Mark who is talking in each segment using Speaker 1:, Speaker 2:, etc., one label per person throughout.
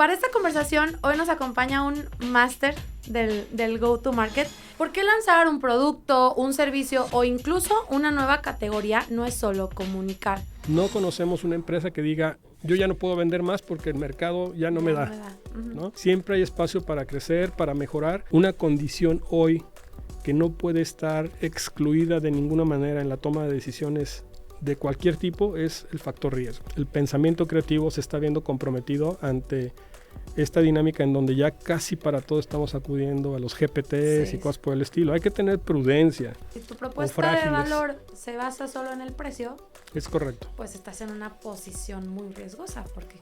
Speaker 1: Para esta conversación, hoy nos acompaña un máster del Go-to-Market. ¿Por qué lanzar un producto, un servicio o incluso una nueva categoría no es solo comunicar?
Speaker 2: No conocemos una empresa que diga, yo ya no puedo vender más porque el mercado ya no me da. ¿No? Siempre hay espacio para crecer, para mejorar. Una condición hoy que no puede estar excluida de ninguna manera en la toma de decisiones de cualquier tipo es el factor riesgo. El pensamiento creativo se está viendo comprometido ante esta dinámica en donde ya casi para todo estamos acudiendo a los GPTs y cosas por el estilo. Hay que tener prudencia.
Speaker 1: Si tu propuesta de valor se basa solo en el precio,
Speaker 2: es correcto.
Speaker 1: Pues estás en una posición muy riesgosa porque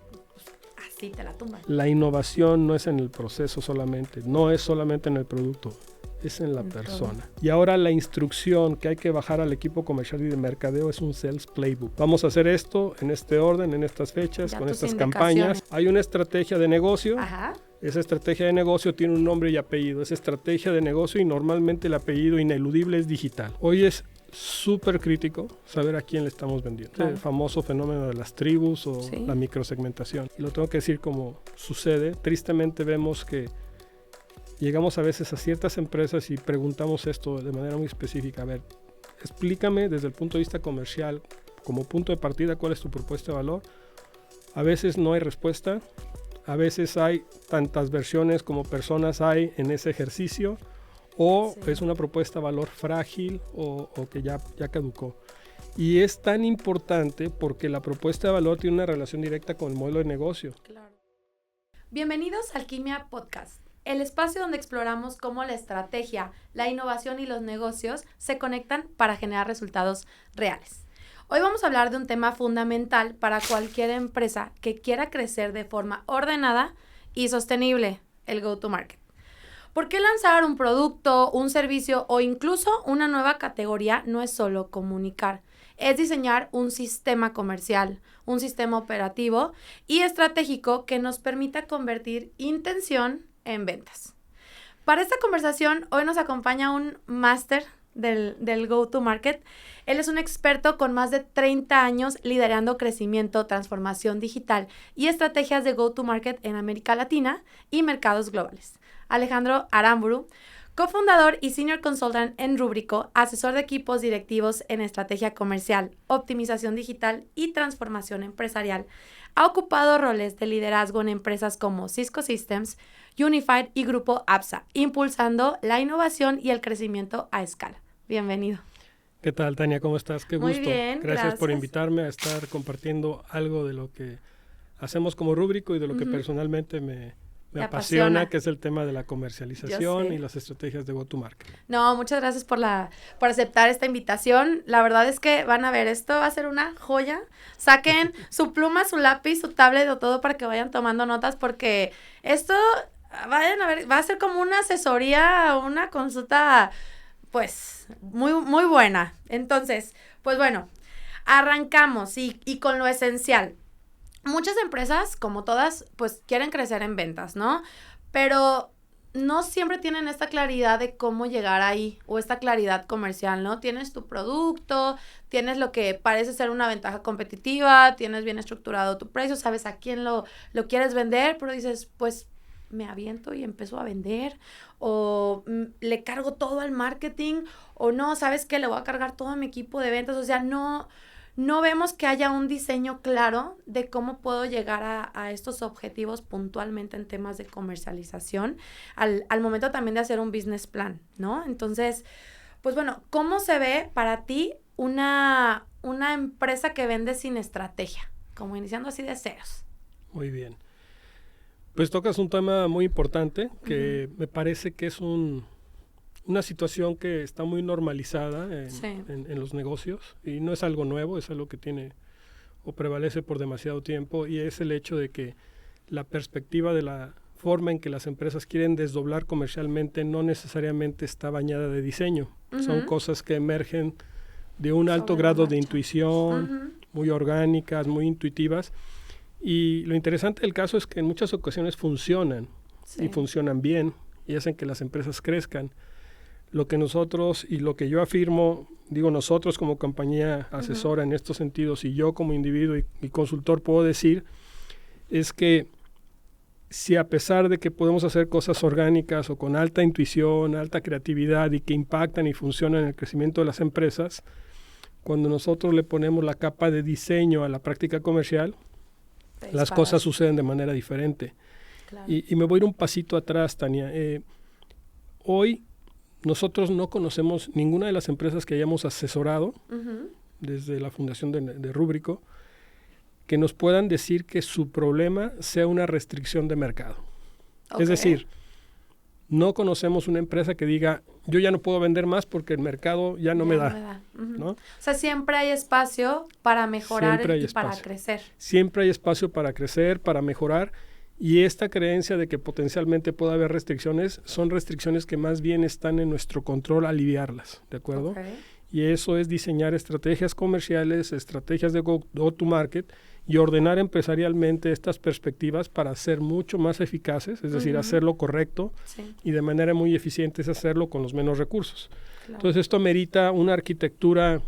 Speaker 1: así te la tumban.
Speaker 2: La innovación no es en el proceso solamente, no es solamente en el producto, es en la persona. Todo. Y ahora la instrucción que hay que bajar al equipo comercial y de mercadeo es un sales playbook. Vamos a hacer esto en este orden, en estas fechas, con estas campañas. Hay una estrategia de negocio.
Speaker 1: Ajá.
Speaker 2: Esa estrategia de negocio tiene un nombre y apellido. Esa estrategia de negocio y normalmente el apellido ineludible es digital. Hoy es súper crítico saber a quién le estamos vendiendo. Claro. El famoso fenómeno de las tribus o la microsegmentación. Y lo tengo que decir como sucede. Tristemente vemos que llegamos a veces a ciertas empresas y preguntamos esto de manera muy específica. A ver, explícame desde el punto de vista comercial, como punto de partida, cuál es tu propuesta de valor. A veces no hay respuesta. A veces hay tantas versiones como personas hay en ese ejercicio. O es una propuesta de valor frágil o que ya caducó. Y es tan importante porque la propuesta de valor tiene una relación directa con el modelo de negocio.
Speaker 1: Claro. Bienvenidos a Alquimia Podcast, el espacio donde exploramos cómo la estrategia, la innovación y los negocios se conectan para generar resultados reales. Hoy vamos a hablar de un tema fundamental para cualquier empresa que quiera crecer de forma ordenada y sostenible, el go-to-market. ¿Por qué lanzar un producto, un servicio o incluso una nueva categoría no es solo comunicar? Es diseñar un sistema comercial, un sistema operativo y estratégico que nos permita convertir intención en ventas. Para esta conversación, hoy nos acompaña un máster del Go-to-Market. Él es un experto con más de 30 años liderando crecimiento, transformación digital y estrategias de Go-to-Market en América Latina y mercados globales. Alejandro Aramburu, cofundador y senior consultant en Rúbrico, asesor de equipos directivos en estrategia comercial, optimización digital y transformación empresarial. Ha ocupado roles de liderazgo en empresas como Cisco Systems, Unified y Grupo APSA, impulsando la innovación y el crecimiento a escala. Bienvenido.
Speaker 2: ¿Qué tal, Tania? ¿Cómo estás? Qué gusto.
Speaker 1: Muy bien,
Speaker 2: gracias por invitarme a estar compartiendo algo de lo que hacemos como Rúbrico y de lo que personalmente me apasiona, que es el tema de la comercialización y las estrategias de go-to-market.
Speaker 1: No, muchas gracias por aceptar esta invitación. La verdad es que van a ver, esto va a ser una joya. Saquen su pluma, su lápiz, su tablet o todo para que vayan tomando notas porque esto, vayan a ver, va a ser como una asesoría, una consulta, pues, muy, muy buena. Entonces, pues bueno, arrancamos y con lo esencial. Muchas empresas, como todas, pues quieren crecer en ventas, ¿no? Pero no siempre tienen esta claridad de cómo llegar ahí o esta claridad comercial, ¿no? Tienes tu producto, tienes lo que parece ser una ventaja competitiva, tienes bien estructurado tu precio, sabes a quién lo quieres vender, pero dices, pues me aviento y empiezo a vender o le cargo todo al marketing o no, ¿sabes qué? Le voy a cargar todo a mi equipo de ventas, o sea, no vemos que haya un diseño claro de cómo puedo llegar a estos objetivos puntualmente en temas de comercialización al momento también de hacer un business plan, ¿no? Entonces, pues bueno, ¿cómo se ve para ti una empresa que vende sin estrategia? Como iniciando así de ceros.
Speaker 2: Muy bien. Pues tocas un tema muy importante que me parece que es una situación que está muy normalizada en los negocios y no es algo nuevo, es algo que tiene o prevalece por demasiado tiempo y es el hecho de que la perspectiva de la forma en que las empresas quieren desdoblar comercialmente no necesariamente está bañada de diseño. Son cosas que emergen de un alto grado de intuición, muy orgánicas, muy intuitivas. Y lo interesante del caso es que en muchas ocasiones funcionan y funcionan bien y hacen que las empresas crezcan. Lo que nosotros y lo que yo afirmo, digo nosotros como compañía asesora en estos sentidos y yo como individuo y consultor puedo decir, es que si a pesar de que podemos hacer cosas orgánicas o con alta intuición, alta creatividad y que impactan y funcionan en el crecimiento de las empresas, cuando nosotros le ponemos la capa de diseño a la práctica comercial, las cosas suceden de manera diferente. Claro. Y me voy a ir un pasito atrás, Tania. Hoy nosotros no conocemos ninguna de las empresas que hayamos asesorado desde la fundación de Rúbrico que nos puedan decir que su problema sea una restricción de mercado. Okay. Es decir, no conocemos una empresa que diga, yo ya no puedo vender más porque el mercado ya no me da. ¿No?
Speaker 1: O sea, siempre hay espacio para mejorar y para crecer.
Speaker 2: Siempre hay espacio para crecer, para mejorar. Y esta creencia de que potencialmente puede haber restricciones, son restricciones que más bien están en nuestro control aliviarlas, ¿de acuerdo? Okay. Y eso es diseñar estrategias comerciales, estrategias de go-to-market y ordenar empresarialmente estas perspectivas para ser mucho más eficaces, es decir, hacerlo correcto y de manera muy eficiente es hacerlo con los menos recursos. Claro. Entonces esto merita una arquitectura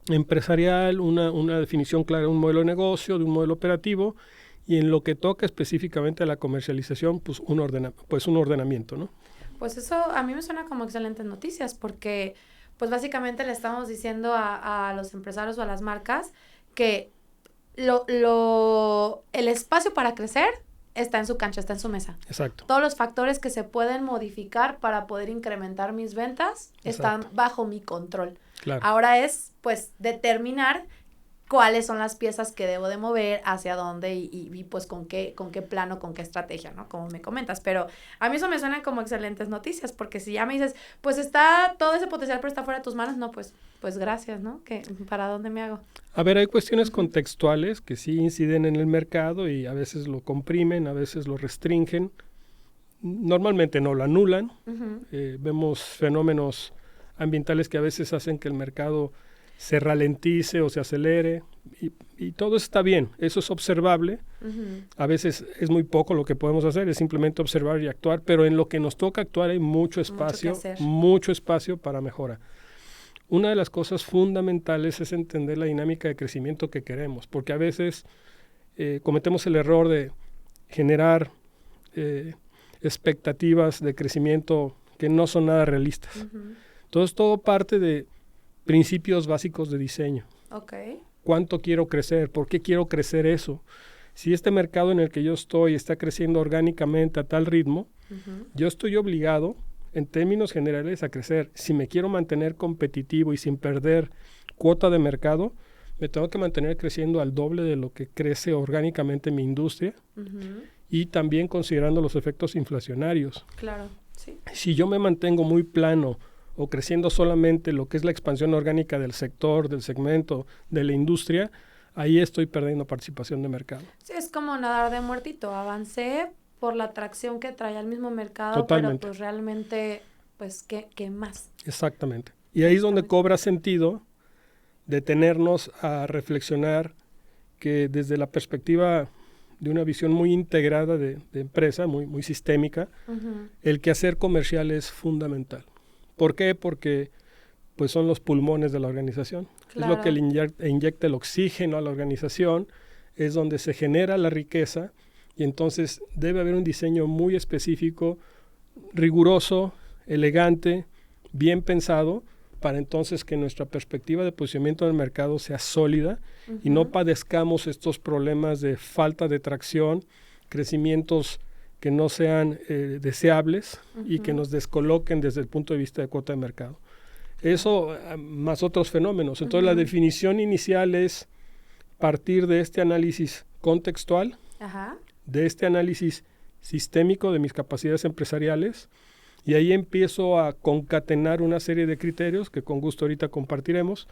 Speaker 2: empresarial, una definición clara de un modelo de negocio, de un modelo operativo y en lo que toca específicamente a la comercialización, pues un ordenamiento, ¿no?
Speaker 1: Pues eso a mí me suena como excelentes noticias porque pues básicamente le estamos diciendo a los empresarios o a las marcas que el espacio para crecer está en su cancha, está en su mesa.
Speaker 2: Exacto.
Speaker 1: Todos los factores que se pueden modificar para poder incrementar mis ventas están bajo mi control.
Speaker 2: Claro.
Speaker 1: Ahora es, pues, determinar cuáles son las piezas que debo de mover, hacia dónde y pues con qué plano, con qué estrategia, ¿no? Como me comentas. Pero a mí eso me suenan como excelentes noticias, porque si ya me dices, pues está todo ese potencial, pero está fuera de tus manos, no, pues gracias, ¿no? ¿Para dónde me hago?
Speaker 2: A ver, hay cuestiones contextuales que sí inciden en el mercado y a veces lo comprimen, a veces lo restringen. Normalmente no lo anulan. Vemos fenómenos ambientales que a veces hacen que el mercado se ralentice o se acelere y todo eso está bien, eso es observable. A veces es muy poco lo que podemos hacer, es simplemente observar y actuar, pero en lo que nos toca actuar hay mucho espacio para mejora. Una de las cosas fundamentales es entender la dinámica de crecimiento que queremos, porque a veces cometemos el error de generar expectativas de crecimiento que no son nada realistas. Entonces todo parte de principios básicos de diseño.
Speaker 1: Okay.
Speaker 2: ¿Cuánto quiero crecer? ¿Por qué quiero crecer eso? Si este mercado en el que yo estoy está creciendo orgánicamente a tal ritmo, yo estoy obligado, en términos generales, a crecer. Si me quiero mantener competitivo y sin perder cuota de mercado, me tengo que mantener creciendo al doble de lo que crece orgánicamente mi industria y también considerando los efectos inflacionarios.
Speaker 1: Claro, sí.
Speaker 2: Si yo me mantengo muy plano o creciendo solamente lo que es la expansión orgánica del sector, del segmento, de la industria, ahí estoy perdiendo participación de mercado.
Speaker 1: Sí, es como nadar de muertito. Avancé por la atracción que trae al mismo mercado,
Speaker 2: totalmente.
Speaker 1: Pero pues realmente, pues, ¿qué más?
Speaker 2: Exactamente. Y ahí es donde cobra sentido detenernos a reflexionar que desde la perspectiva de una visión muy integrada de empresa, muy sistémica, el quehacer comercial es fundamental. ¿Por qué? Porque pues son los pulmones de la organización. Claro. Es lo que le inyecta el oxígeno a la organización, es donde se genera la riqueza y entonces debe haber un diseño muy específico, riguroso, elegante, bien pensado, para entonces que nuestra perspectiva de posicionamiento del mercado sea sólida y no padezcamos estos problemas de falta de tracción, crecimientos que no sean deseables y que nos descoloquen desde el punto de vista de cuota de mercado. Eso más otros fenómenos. Entonces la definición inicial es partir de este análisis contextual, de este análisis sistémico de mis capacidades empresariales y ahí empiezo a concatenar una serie de criterios que con gusto ahorita compartiremos,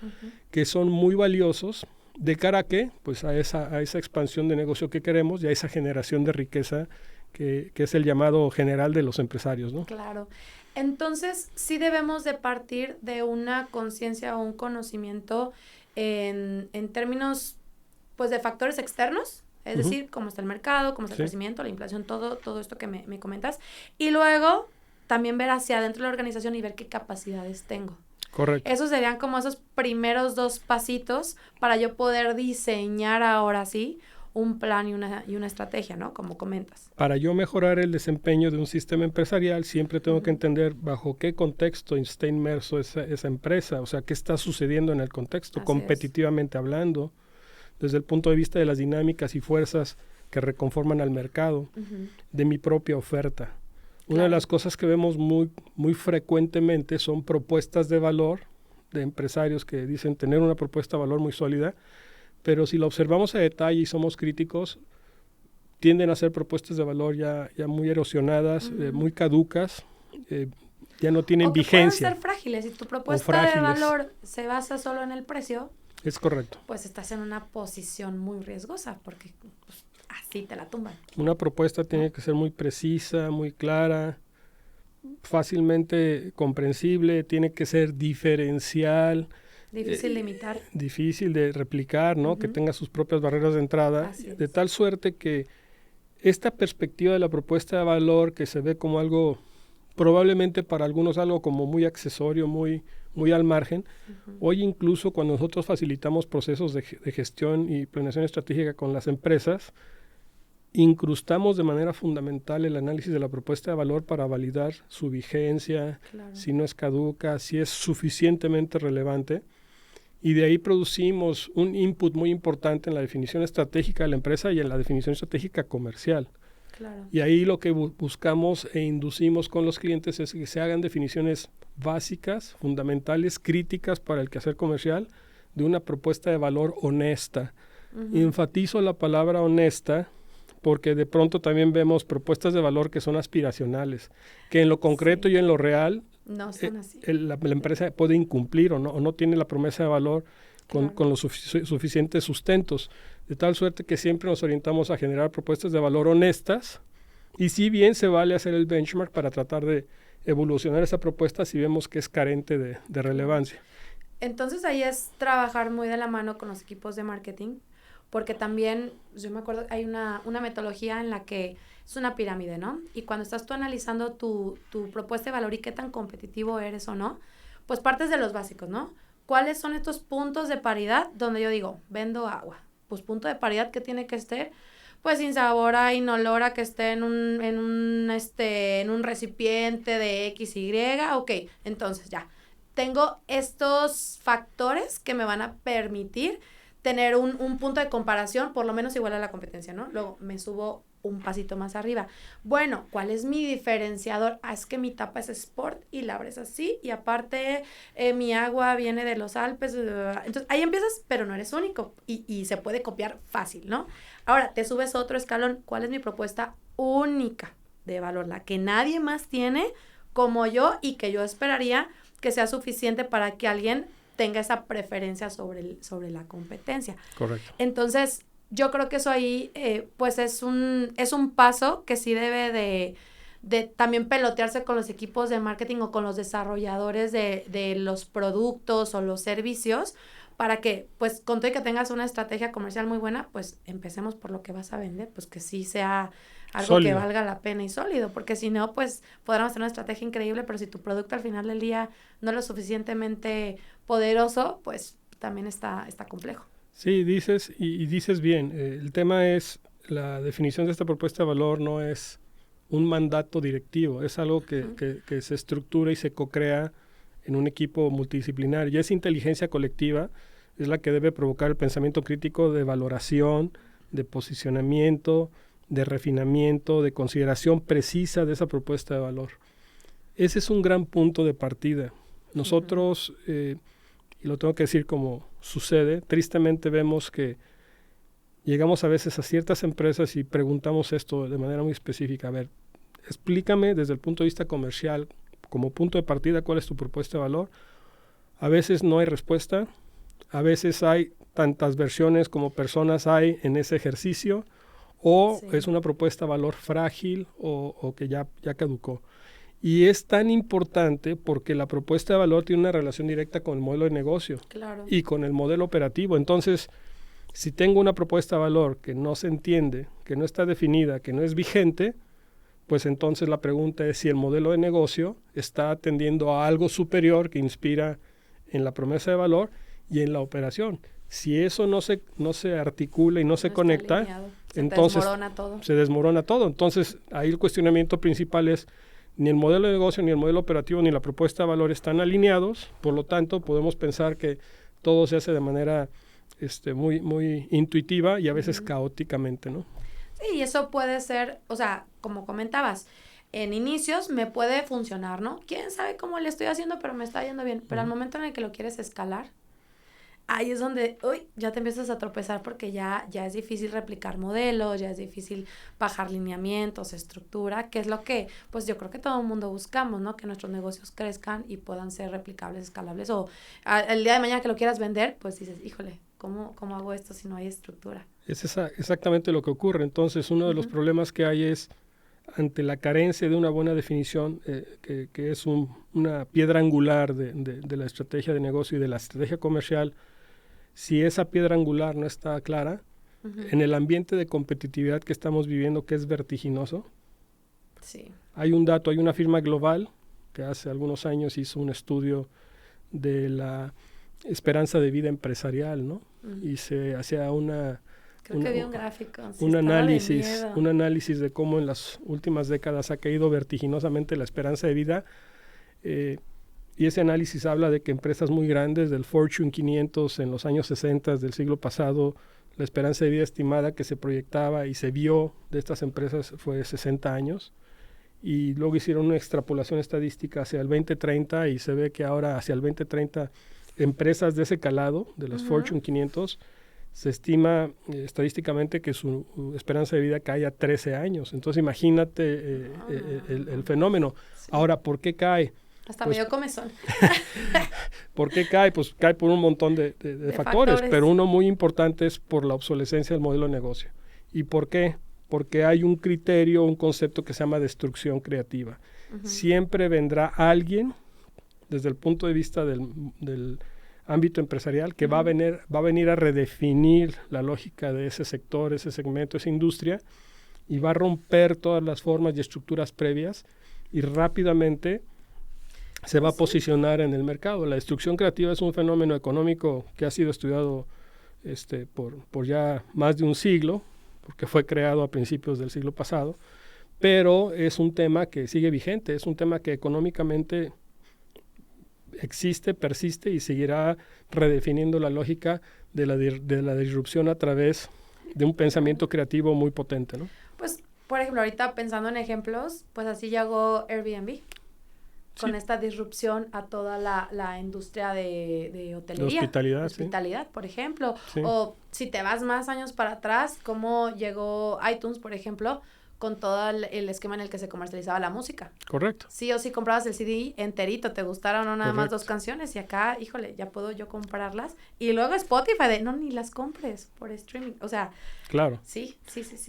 Speaker 2: que son muy valiosos de cara a qué, pues a esa expansión de negocio que queremos y a esa generación de riqueza que es el llamado general de los empresarios, ¿no?
Speaker 1: Claro. Entonces, sí debemos de partir de una conciencia o un conocimiento en términos, pues, de factores externos, es decir, cómo está el mercado, cómo está el crecimiento, la inflación, todo esto que me comentas, y luego también ver hacia adentro de la organización y ver qué capacidades tengo.
Speaker 2: Correcto.
Speaker 1: Esos serían como esos primeros 2 pasitos para yo poder diseñar ahora sí un plan y una estrategia, ¿no? Como comentas.
Speaker 2: Para yo mejorar el desempeño de un sistema empresarial, siempre tengo que entender bajo qué contexto está inmerso esa empresa, o sea, qué está sucediendo en el contexto,
Speaker 1: Así
Speaker 2: competitivamente hablando, desde el punto de vista de las dinámicas y fuerzas que reconforman al mercado, de mi propia oferta. Una de las cosas que vemos muy, muy frecuentemente son propuestas de valor de empresarios que dicen tener una propuesta de valor muy sólida, pero si la observamos a detalle y somos críticos, tienden a ser propuestas de valor ya muy erosionadas, muy caducas, ya no tienen vigencia.
Speaker 1: Pueden ser frágiles. Si tu propuesta de valor se basa solo en el precio,
Speaker 2: es correcto.
Speaker 1: Pues estás en una posición muy riesgosa porque pues, así te la tumban.
Speaker 2: Una propuesta tiene que ser muy precisa, muy clara, fácilmente comprensible, tiene que ser diferencial.
Speaker 1: Difícil de imitar.
Speaker 2: Difícil de replicar, ¿no? Que tenga sus propias barreras de entrada, de tal suerte que esta perspectiva de la propuesta de valor que se ve como algo, probablemente para algunos algo como muy accesorio, muy al margen, hoy incluso cuando nosotros facilitamos procesos de gestión y planeación estratégica con las empresas, incrustamos de manera fundamental el análisis de la propuesta de valor para validar su vigencia, si no es caduca, si es suficientemente relevante. Y de ahí producimos un input muy importante en la definición estratégica de la empresa y en la definición estratégica comercial. Y ahí lo que buscamos e inducimos con los clientes es que se hagan definiciones básicas, fundamentales, críticas para el quehacer comercial de una propuesta de valor honesta. Enfatizo la palabra honesta porque de pronto también vemos propuestas de valor que son aspiracionales, que en lo concreto y en lo real
Speaker 1: no son así.
Speaker 2: La empresa puede incumplir o no tiene la promesa de valor con los suficientes sustentos, de tal suerte que siempre nos orientamos a generar propuestas de valor honestas y si bien se vale hacer el benchmark para tratar de evolucionar esa propuesta si vemos que es carente de relevancia.
Speaker 1: Entonces ahí es trabajar muy de la mano con los equipos de marketing, porque también, yo me acuerdo, hay una metodología en la que es una pirámide, ¿no? Y cuando estás tú analizando tu propuesta de valor y qué tan competitivo eres o no, pues partes de los básicos, ¿no? ¿Cuáles son estos puntos de paridad donde yo digo, vendo agua? Pues punto de paridad que tiene que estar, pues sin sabor a inolora, que esté en un recipiente de XY, ok, entonces ya. Tengo estos factores que me van a permitir tener un punto de comparación por lo menos igual a la competencia, ¿no? Luego me subo un pasito más arriba. Bueno, ¿cuál es mi diferenciador? Es que mi tapa es sport y la abres así y aparte mi agua viene de los Alpes. Entonces ahí empiezas, pero no eres único y se puede copiar fácil, ¿no? Ahora te subes otro escalón. ¿Cuál es mi propuesta única de valor? La que nadie más tiene como yo y que yo esperaría que sea suficiente para que alguien tenga esa preferencia sobre la competencia.
Speaker 2: Correcto.
Speaker 1: Entonces, yo creo que eso ahí, pues es un paso que sí debe de también pelotearse con los equipos de marketing o con los desarrolladores de los productos o los servicios para que, pues, con todo y que tengas una estrategia comercial muy buena, pues, empecemos por lo que vas a vender, pues, que sí sea algo sólido, que valga la pena y sólido, porque si no, pues, podremos tener una estrategia increíble, pero si tu producto al final del día no es lo suficientemente poderoso, pues, también está complejo.
Speaker 2: Sí, dices bien. El tema es, la definición de esta propuesta de valor no es un mandato directivo, es algo que se estructura y se co-crea en un equipo multidisciplinario. Y esa inteligencia colectiva es la que debe provocar el pensamiento crítico de valoración, de posicionamiento, de refinamiento, de consideración precisa de esa propuesta de valor. Ese es un gran punto de partida. Nosotros, y lo tengo que decir como sucede, tristemente vemos que llegamos a veces a ciertas empresas y preguntamos esto de manera muy específica. A ver, explícame desde el punto de vista comercial, como punto de partida, cuál es tu propuesta de valor. A veces no hay respuesta, a veces hay tantas versiones como personas hay en ese ejercicio, o es una propuesta de valor frágil o que ya caducó. Y es tan importante porque la propuesta de valor tiene una relación directa con el modelo de negocio y con el modelo operativo. Entonces, si tengo una propuesta de valor que no se entiende, que no está definida, que no es vigente, pues entonces la pregunta es si el modelo de negocio está atendiendo a algo superior que inspira en la promesa de valor y en la operación. Si eso no se articula y no se conecta,
Speaker 1: alineado,
Speaker 2: entonces
Speaker 1: se
Speaker 2: desmorona todo. Entonces, ahí el cuestionamiento principal es ni el modelo de negocio, ni el modelo operativo, ni la propuesta de valor están alineados. Por lo tanto, podemos pensar que todo se hace de manera muy, muy intuitiva y a veces caóticamente, ¿no?
Speaker 1: Sí, y eso puede ser, o sea, como comentabas, en inicios me puede funcionar, ¿no? ¿Quién sabe cómo le estoy haciendo, pero me está yendo bien? Pero al momento en el que lo quieres escalar, ahí es donde, ya te empiezas a tropezar porque ya es difícil replicar modelos, ya es difícil bajar lineamientos, estructura, que es lo que, pues yo creo que todo el mundo buscamos, ¿no? Que nuestros negocios crezcan y puedan ser replicables, escalables, o el día de mañana que lo quieras vender, pues dices, híjole, ¿cómo hago esto si no hay estructura?
Speaker 2: Es exactamente lo que ocurre. Entonces, uno de los problemas que hay es, ante la carencia de una buena definición, que es una piedra angular de la estrategia de negocio y de la estrategia comercial. Si esa piedra angular no está clara, en el ambiente de competitividad que estamos viviendo, que es vertiginoso,
Speaker 1: sí.
Speaker 2: Hay una firma global que hace algunos años hizo un estudio de la esperanza de vida empresarial, ¿no? Y se hacía
Speaker 1: Creo que vi un gráfico. Sí,
Speaker 2: un análisis de cómo en las últimas décadas ha caído vertiginosamente la esperanza de vida. Y ese análisis habla de que empresas muy grandes del Fortune 500 en los años 60 del siglo pasado, la esperanza de vida estimada que se proyectaba y se vio de estas empresas fue de 60 años. Y luego hicieron una extrapolación estadística hacia el 2030 y se ve que ahora hacia el 2030 empresas de ese calado, de las Fortune 500, se estima estadísticamente que su esperanza de vida cae a 13 años. Entonces imagínate el fenómeno. Sí. Ahora, ¿por qué cae?
Speaker 1: Hasta medio comezón.
Speaker 2: ¿Por qué cae? Pues cae por un montón de factores, pero uno muy importante es por la obsolescencia del modelo de negocio. ¿Y por qué? Porque hay un criterio, un concepto que se llama destrucción creativa. Siempre vendrá alguien, desde el punto de vista del ámbito empresarial, que va a venir a redefinir la lógica de ese sector, ese segmento, esa industria, y va a romper todas las formas y estructuras previas y rápidamente se va a posicionar en el mercado. La destrucción creativa es un fenómeno económico que ha sido estudiado por ya más de un siglo, porque fue creado a principios del siglo pasado, pero es un tema que sigue vigente, es un tema que económicamente existe, persiste y seguirá redefiniendo la lógica de la disrupción a través de un pensamiento creativo muy potente, ¿no?
Speaker 1: Pues, por ejemplo, ahorita pensando en ejemplos, pues así llegó Airbnb. Con esta disrupción a toda la industria de hotelería.
Speaker 2: De
Speaker 1: hospitalidad,
Speaker 2: sí.
Speaker 1: Por ejemplo.
Speaker 2: Sí.
Speaker 1: O si te vas más años para atrás, cómo llegó iTunes, por ejemplo, con todo el esquema en el que se comercializaba la música.
Speaker 2: Correcto.
Speaker 1: Sí o sí comprabas el CD enterito, te gustaron o nada más 2 canciones y acá, híjole, ya puedo yo comprarlas. Y luego Spotify ni las compres por streaming. O sea.
Speaker 2: Claro.
Speaker 1: Sí.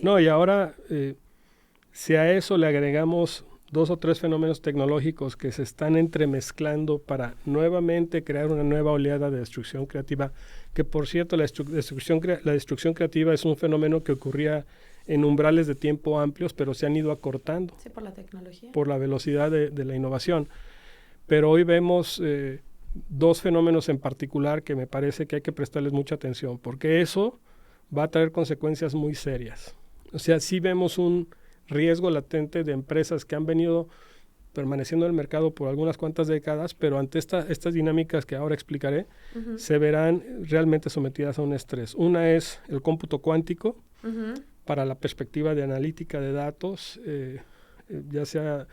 Speaker 2: No, y ahora, si a eso le agregamos 2 o 3 fenómenos tecnológicos que se están entremezclando para nuevamente crear una nueva oleada de destrucción creativa, que por cierto la destrucción creativa es un fenómeno que ocurría en umbrales de tiempo amplios, pero se han ido acortando.
Speaker 1: Sí, por la tecnología.
Speaker 2: Por la velocidad de la innovación. Pero hoy vemos 2 fenómenos en particular que me parece que hay que prestarles mucha atención, porque eso va a traer consecuencias muy serias. O sea, sí vemos un riesgo latente de empresas que han venido permaneciendo en el mercado por algunas cuantas décadas, pero ante estas dinámicas que ahora explicaré, se verán realmente sometidas a un estrés. Una es el cómputo cuántico, para la perspectiva de analítica de datos, ya sea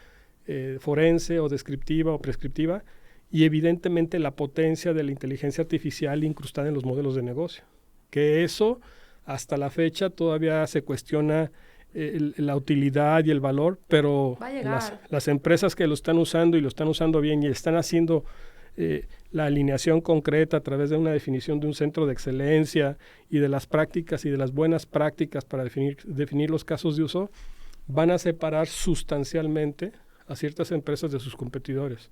Speaker 2: forense o descriptiva o prescriptiva, y evidentemente la potencia de la inteligencia artificial incrustada en los modelos de negocio. Que eso, hasta la fecha, todavía se cuestiona la utilidad y el valor, pero las empresas que lo están usando y lo están usando bien y están haciendo la alineación concreta a través de una definición de un centro de excelencia y de las prácticas y de las buenas prácticas para definir los casos de uso, van a separar sustancialmente a ciertas empresas de sus competidores.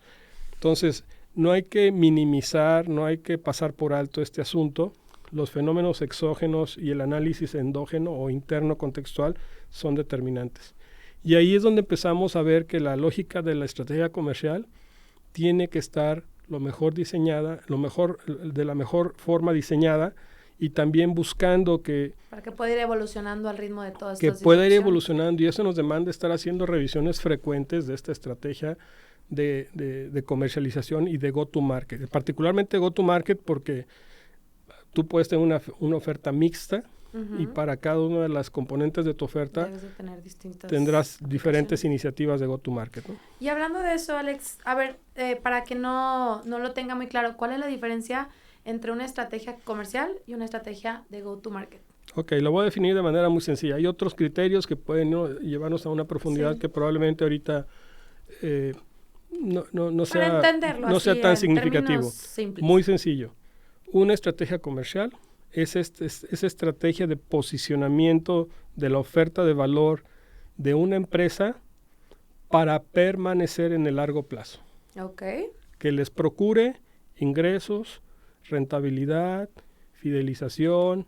Speaker 2: Entonces, no hay que minimizar, no hay que pasar por alto este asunto. Los fenómenos exógenos y el análisis endógeno o interno contextual son determinantes. Y ahí es donde empezamos a ver que la lógica de la estrategia comercial tiene que estar lo mejor diseñada, de la mejor forma diseñada y también buscando que...
Speaker 1: Para que pueda ir evolucionando al ritmo de todo esto.
Speaker 2: Que pueda ir evolucionando, y eso nos demanda estar haciendo revisiones frecuentes de esta estrategia de comercialización y de go-to-market. Particularmente go-to-market porque tú puedes tener una oferta mixta, y para cada una de las componentes de tu oferta
Speaker 1: debes de tener
Speaker 2: tendrás diferentes iniciativas de go-to-market, ¿no?
Speaker 1: Y hablando de eso, Alex, a ver, para que no lo tenga muy claro, ¿cuál es la diferencia entre una estrategia comercial y una estrategia de go-to-market?
Speaker 2: Ok, lo voy a definir de manera muy sencilla. Hay otros criterios que pueden, ¿no?, llevarnos a una profundidad que probablemente ahorita no sea tan significativo. Muy sencillo. Una estrategia comercial es esa estrategia de posicionamiento de la oferta de valor de una empresa para permanecer en el largo plazo.
Speaker 1: Okay.
Speaker 2: Que les procure ingresos, rentabilidad, fidelización,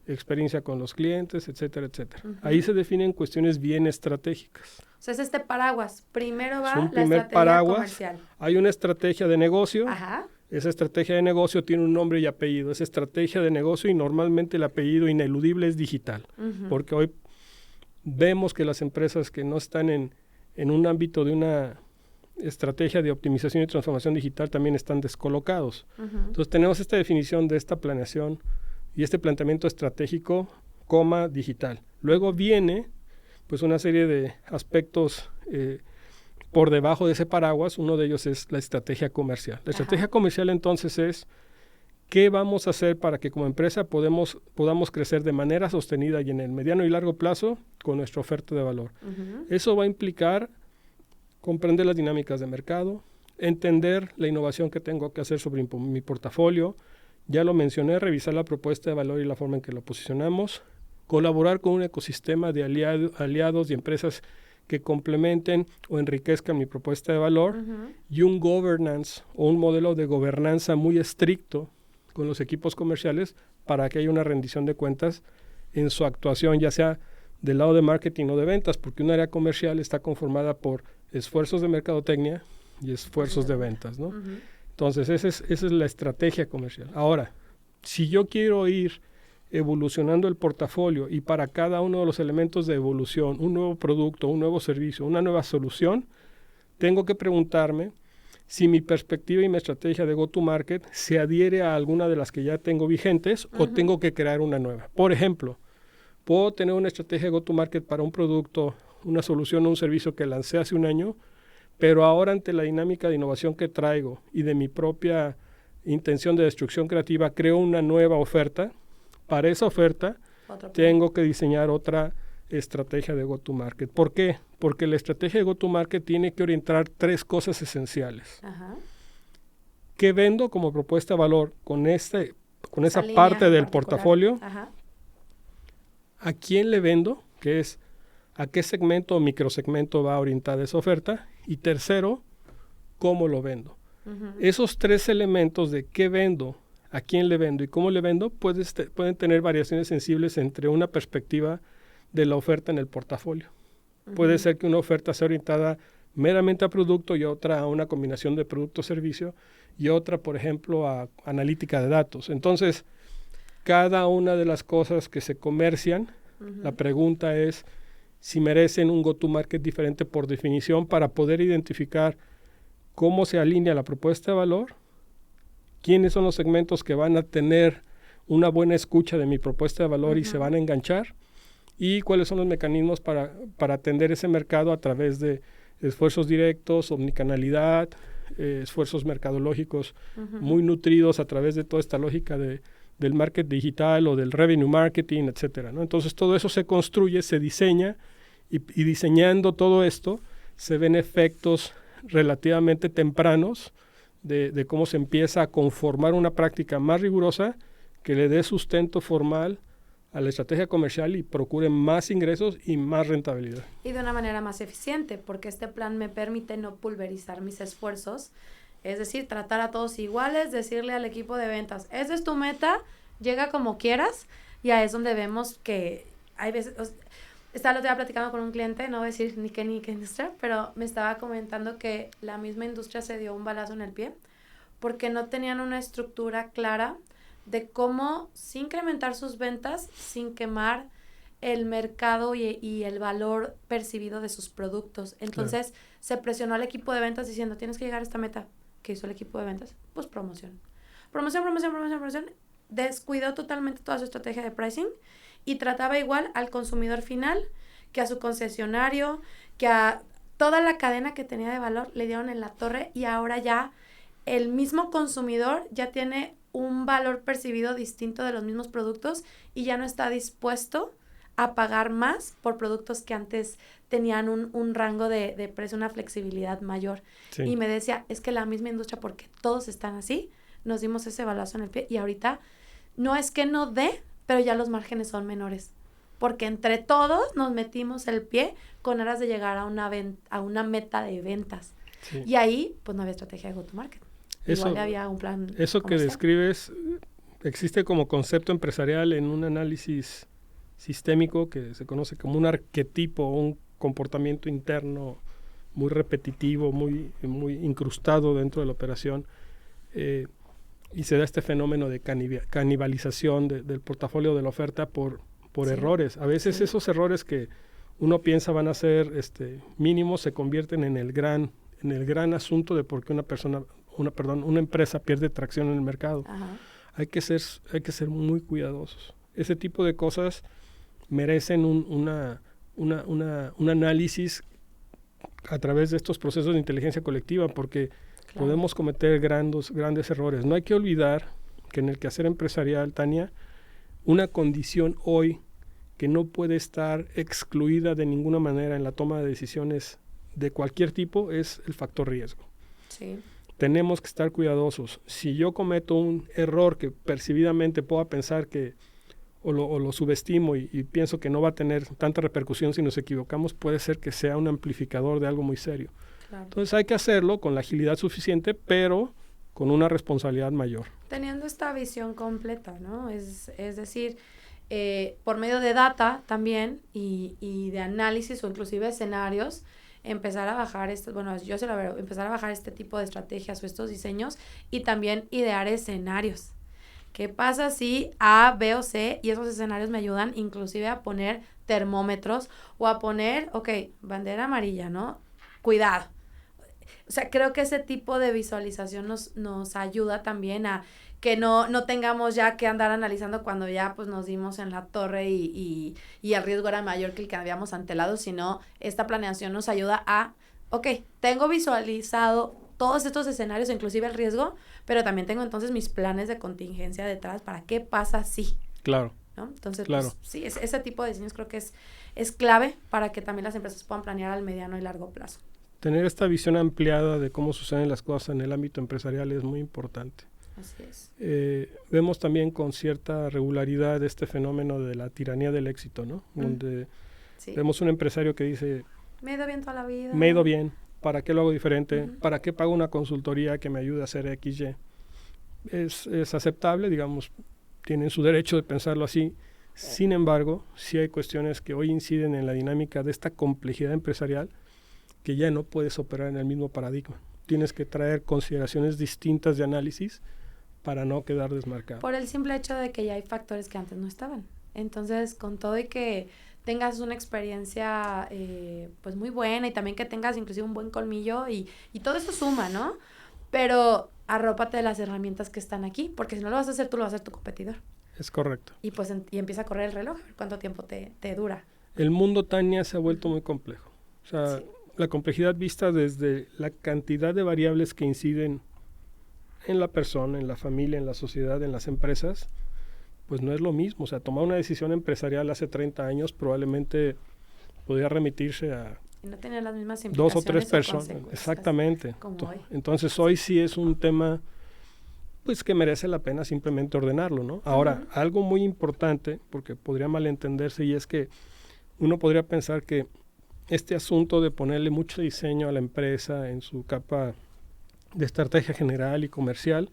Speaker 2: experiencia con los clientes, etcétera, etcétera. Ahí se definen cuestiones bien estratégicas.
Speaker 1: O sea, es este paraguas. Primero va
Speaker 2: la
Speaker 1: estrategia comercial.
Speaker 2: Hay una estrategia de negocio.
Speaker 1: Ajá.
Speaker 2: Esa estrategia de negocio tiene un nombre y apellido. Esa estrategia de negocio, y normalmente el apellido ineludible es digital. Porque hoy vemos que las empresas que no están en un ámbito de una estrategia de optimización y transformación digital también están descolocados. Entonces tenemos esta definición de esta planeación y este planteamiento estratégico, digital. Luego viene pues una serie de aspectos por debajo de ese paraguas. Uno de ellos es la estrategia comercial. La estrategia comercial entonces es qué vamos a hacer para que como empresa podamos crecer de manera sostenida y en el mediano y largo plazo con nuestra oferta de valor. Eso va a implicar comprender las dinámicas de mercado, entender la innovación que tengo que hacer sobre mi portafolio, ya lo mencioné, revisar la propuesta de valor y la forma en que lo posicionamos, colaborar con un ecosistema de aliados y empresas que complementen o enriquezcan mi propuesta de valor, y un governance o un modelo de gobernanza muy estricto con los equipos comerciales para que haya una rendición de cuentas en su actuación, ya sea del lado de marketing o de ventas, porque un área comercial está conformada por esfuerzos de mercadotecnia y esfuerzos de ventas, ¿no? Entonces, esa es la estrategia comercial. Ahora, si yo quiero ir evolucionando el portafolio y para cada uno de los elementos de evolución, un nuevo producto, un nuevo servicio, una nueva solución, tengo que preguntarme si mi perspectiva y mi estrategia de go-to-market se adhiere a alguna de las que ya tengo vigentes o tengo que crear una nueva. Por ejemplo, puedo tener una estrategia de go-to-market para un producto, una solución o un servicio que lancé hace un año, pero ahora ante la dinámica de innovación que traigo y de mi propia intención de destrucción creativa, creo una nueva oferta. Para esa oferta tengo que diseñar otra estrategia de go-to-market. ¿Por qué? Porque la estrategia de go-to-market tiene que orientar 3 cosas esenciales. ¿Qué vendo como propuesta de valor con esa parte del portafolio? ¿A quién le vendo? Que es a qué segmento o microsegmento va orientada esa oferta. Y tercero, ¿cómo lo vendo? Esos 3 elementos de qué vendo, a quién le vendo y cómo le vendo pueden tener variaciones sensibles entre una perspectiva de la oferta en el portafolio. Puede ser que una oferta sea orientada meramente a producto y otra a una combinación de producto-servicio y otra, por ejemplo, a analítica de datos. Entonces, cada una de las cosas que se comercian, la pregunta es si merecen un go-to-market diferente por definición para poder identificar cómo se alinea la propuesta de valor, quiénes son los segmentos que van a tener una buena escucha de mi propuesta de valor y se van a enganchar, y cuáles son los mecanismos para atender ese mercado a través de esfuerzos directos, omnicanalidad, esfuerzos mercadológicos muy nutridos a través de toda esta lógica del marketing digital o del revenue marketing, etcétera, ¿no? Entonces todo eso se construye, se diseña y diseñando todo esto se ven efectos relativamente tempranos de cómo se empieza a conformar una práctica más rigurosa que le dé sustento formal a la estrategia comercial y procure más ingresos y más rentabilidad.
Speaker 1: Y de una manera más eficiente, porque este plan me permite no pulverizar mis esfuerzos, es decir, tratar a todos iguales, decirle al equipo de ventas, esa es tu meta, llega como quieras, y ahí es donde vemos que hay veces, estaba el otro día platicando con un cliente, no voy a decir ni qué industria, pero me estaba comentando que la misma industria se dio un balazo en el pie, porque no tenían una estructura clara de cómo sin incrementar sus ventas, sin quemar el mercado y el valor percibido de sus productos. Entonces, se presionó al equipo de ventas diciendo, tienes que llegar a esta meta. ¿Qué hizo el equipo de ventas? Pues promoción. Promoción. Descuidó totalmente toda su estrategia de pricing y trataba igual al consumidor final que a su concesionario, que a toda la cadena que tenía de valor, le dieron en la torre y ahora ya el mismo consumidor ya tiene un valor percibido distinto de los mismos productos y ya no está dispuesto a pagar más por productos que antes tenían un rango de precio, una flexibilidad mayor. Sí. Y me decía, es que la misma industria, porque todos están así, nos dimos ese balazo en el pie y ahorita no es que no dé, pero ya los márgenes son menores. Porque entre todos nos metimos el pie con aras de llegar a una meta de ventas. Sí. Y ahí, pues no había estrategia de go-to-market. Igual había un plan
Speaker 2: Eso comercial. Que describes existe como concepto empresarial en un análisis sistémico que se conoce como un arquetipo, un comportamiento interno muy repetitivo, muy incrustado dentro de la operación, y se da este fenómeno de canibalización del portafolio de la oferta por sí. errores. A veces esos errores que uno piensa van a ser mínimos se convierten en el gran asunto de por qué una empresa pierde tracción en el mercado. Ajá. Hay que ser muy cuidadosos. Ese tipo de cosas merecen un análisis a través de estos procesos de inteligencia colectiva, porque podemos cometer grandes errores. No hay que olvidar que en el quehacer empresarial, Tania, una condición hoy que no puede estar excluida de ninguna manera en la toma de decisiones de cualquier tipo es el factor riesgo. Sí. Tenemos que estar cuidadosos. Si yo cometo un error que percibidamente pueda pensar que o lo subestimo y pienso que no va a tener tanta repercusión si nos equivocamos, puede ser que sea un amplificador de algo muy serio. Claro. Entonces hay que hacerlo con la agilidad suficiente, pero con una responsabilidad mayor.
Speaker 1: Teniendo esta visión completa, ¿no? Es decir, por medio de data también y de análisis o inclusive escenarios, empezar a bajar empezar a bajar este tipo de estrategias o estos diseños y también idear escenarios. ¿Qué pasa si A, B o C? Y esos escenarios me ayudan inclusive a poner termómetros o a poner, bandera amarilla, ¿no? Cuidado. O sea, creo que ese tipo de visualización nos ayuda también a que no tengamos ya que andar analizando cuando ya pues nos dimos en la torre y el riesgo era mayor que el que habíamos antelado, sino esta planeación nos ayuda a, tengo visualizado todos estos escenarios, inclusive el riesgo, pero también tengo entonces mis planes de contingencia detrás para qué pasa si.
Speaker 2: Claro.
Speaker 1: ¿No? Entonces, claro. Pues, sí, ese tipo de diseños creo que es clave para que también las empresas puedan planear al mediano y largo plazo.
Speaker 2: Tener esta visión ampliada de cómo suceden las cosas en el ámbito empresarial es muy importante.
Speaker 1: Así es.
Speaker 2: Vemos también con cierta regularidad este fenómeno de la tiranía del éxito, ¿no? Donde vemos un empresario que dice...
Speaker 1: Me he ido bien toda la vida.
Speaker 2: Me he ido bien. ¿Para qué lo hago diferente? Uh-huh. ¿Para qué pago una consultoría que me ayude a hacer XY? Es aceptable, digamos, tienen su derecho de pensarlo así. Sin embargo, sí hay cuestiones que hoy inciden en la dinámica de esta complejidad empresarial que ya no puedes operar en el mismo paradigma. Tienes que traer consideraciones distintas de análisis para no quedar desmarcado.
Speaker 1: Por el simple hecho de que ya hay factores que antes no estaban. Entonces, con todo y que tengas una experiencia pues muy buena y también que tengas inclusive un buen colmillo y todo eso suma, ¿no? Pero arrópate de las herramientas que están aquí, porque si no lo vas a hacer tú, lo va a hacer tu competidor.
Speaker 2: Es correcto.
Speaker 1: Y pues y empieza a correr el reloj, ¿cuánto tiempo te dura?
Speaker 2: El mundo, Tania, se ha vuelto muy complejo. O sea, la complejidad vista desde la cantidad de variables que inciden en la persona, en la familia, en la sociedad, en las empresas, pues no es lo mismo. O sea, tomar una decisión empresarial hace 30 años probablemente podría remitirse a
Speaker 1: y no tener las mismas
Speaker 2: 2 o 3 personas. Exactamente. Entonces hoy sí es un tema pues que merece la pena simplemente ordenarlo, ¿no? Ahora, algo muy importante, porque podría malentenderse, y es que uno podría pensar que este asunto de ponerle mucho diseño a la empresa en su capa de estrategia general y comercial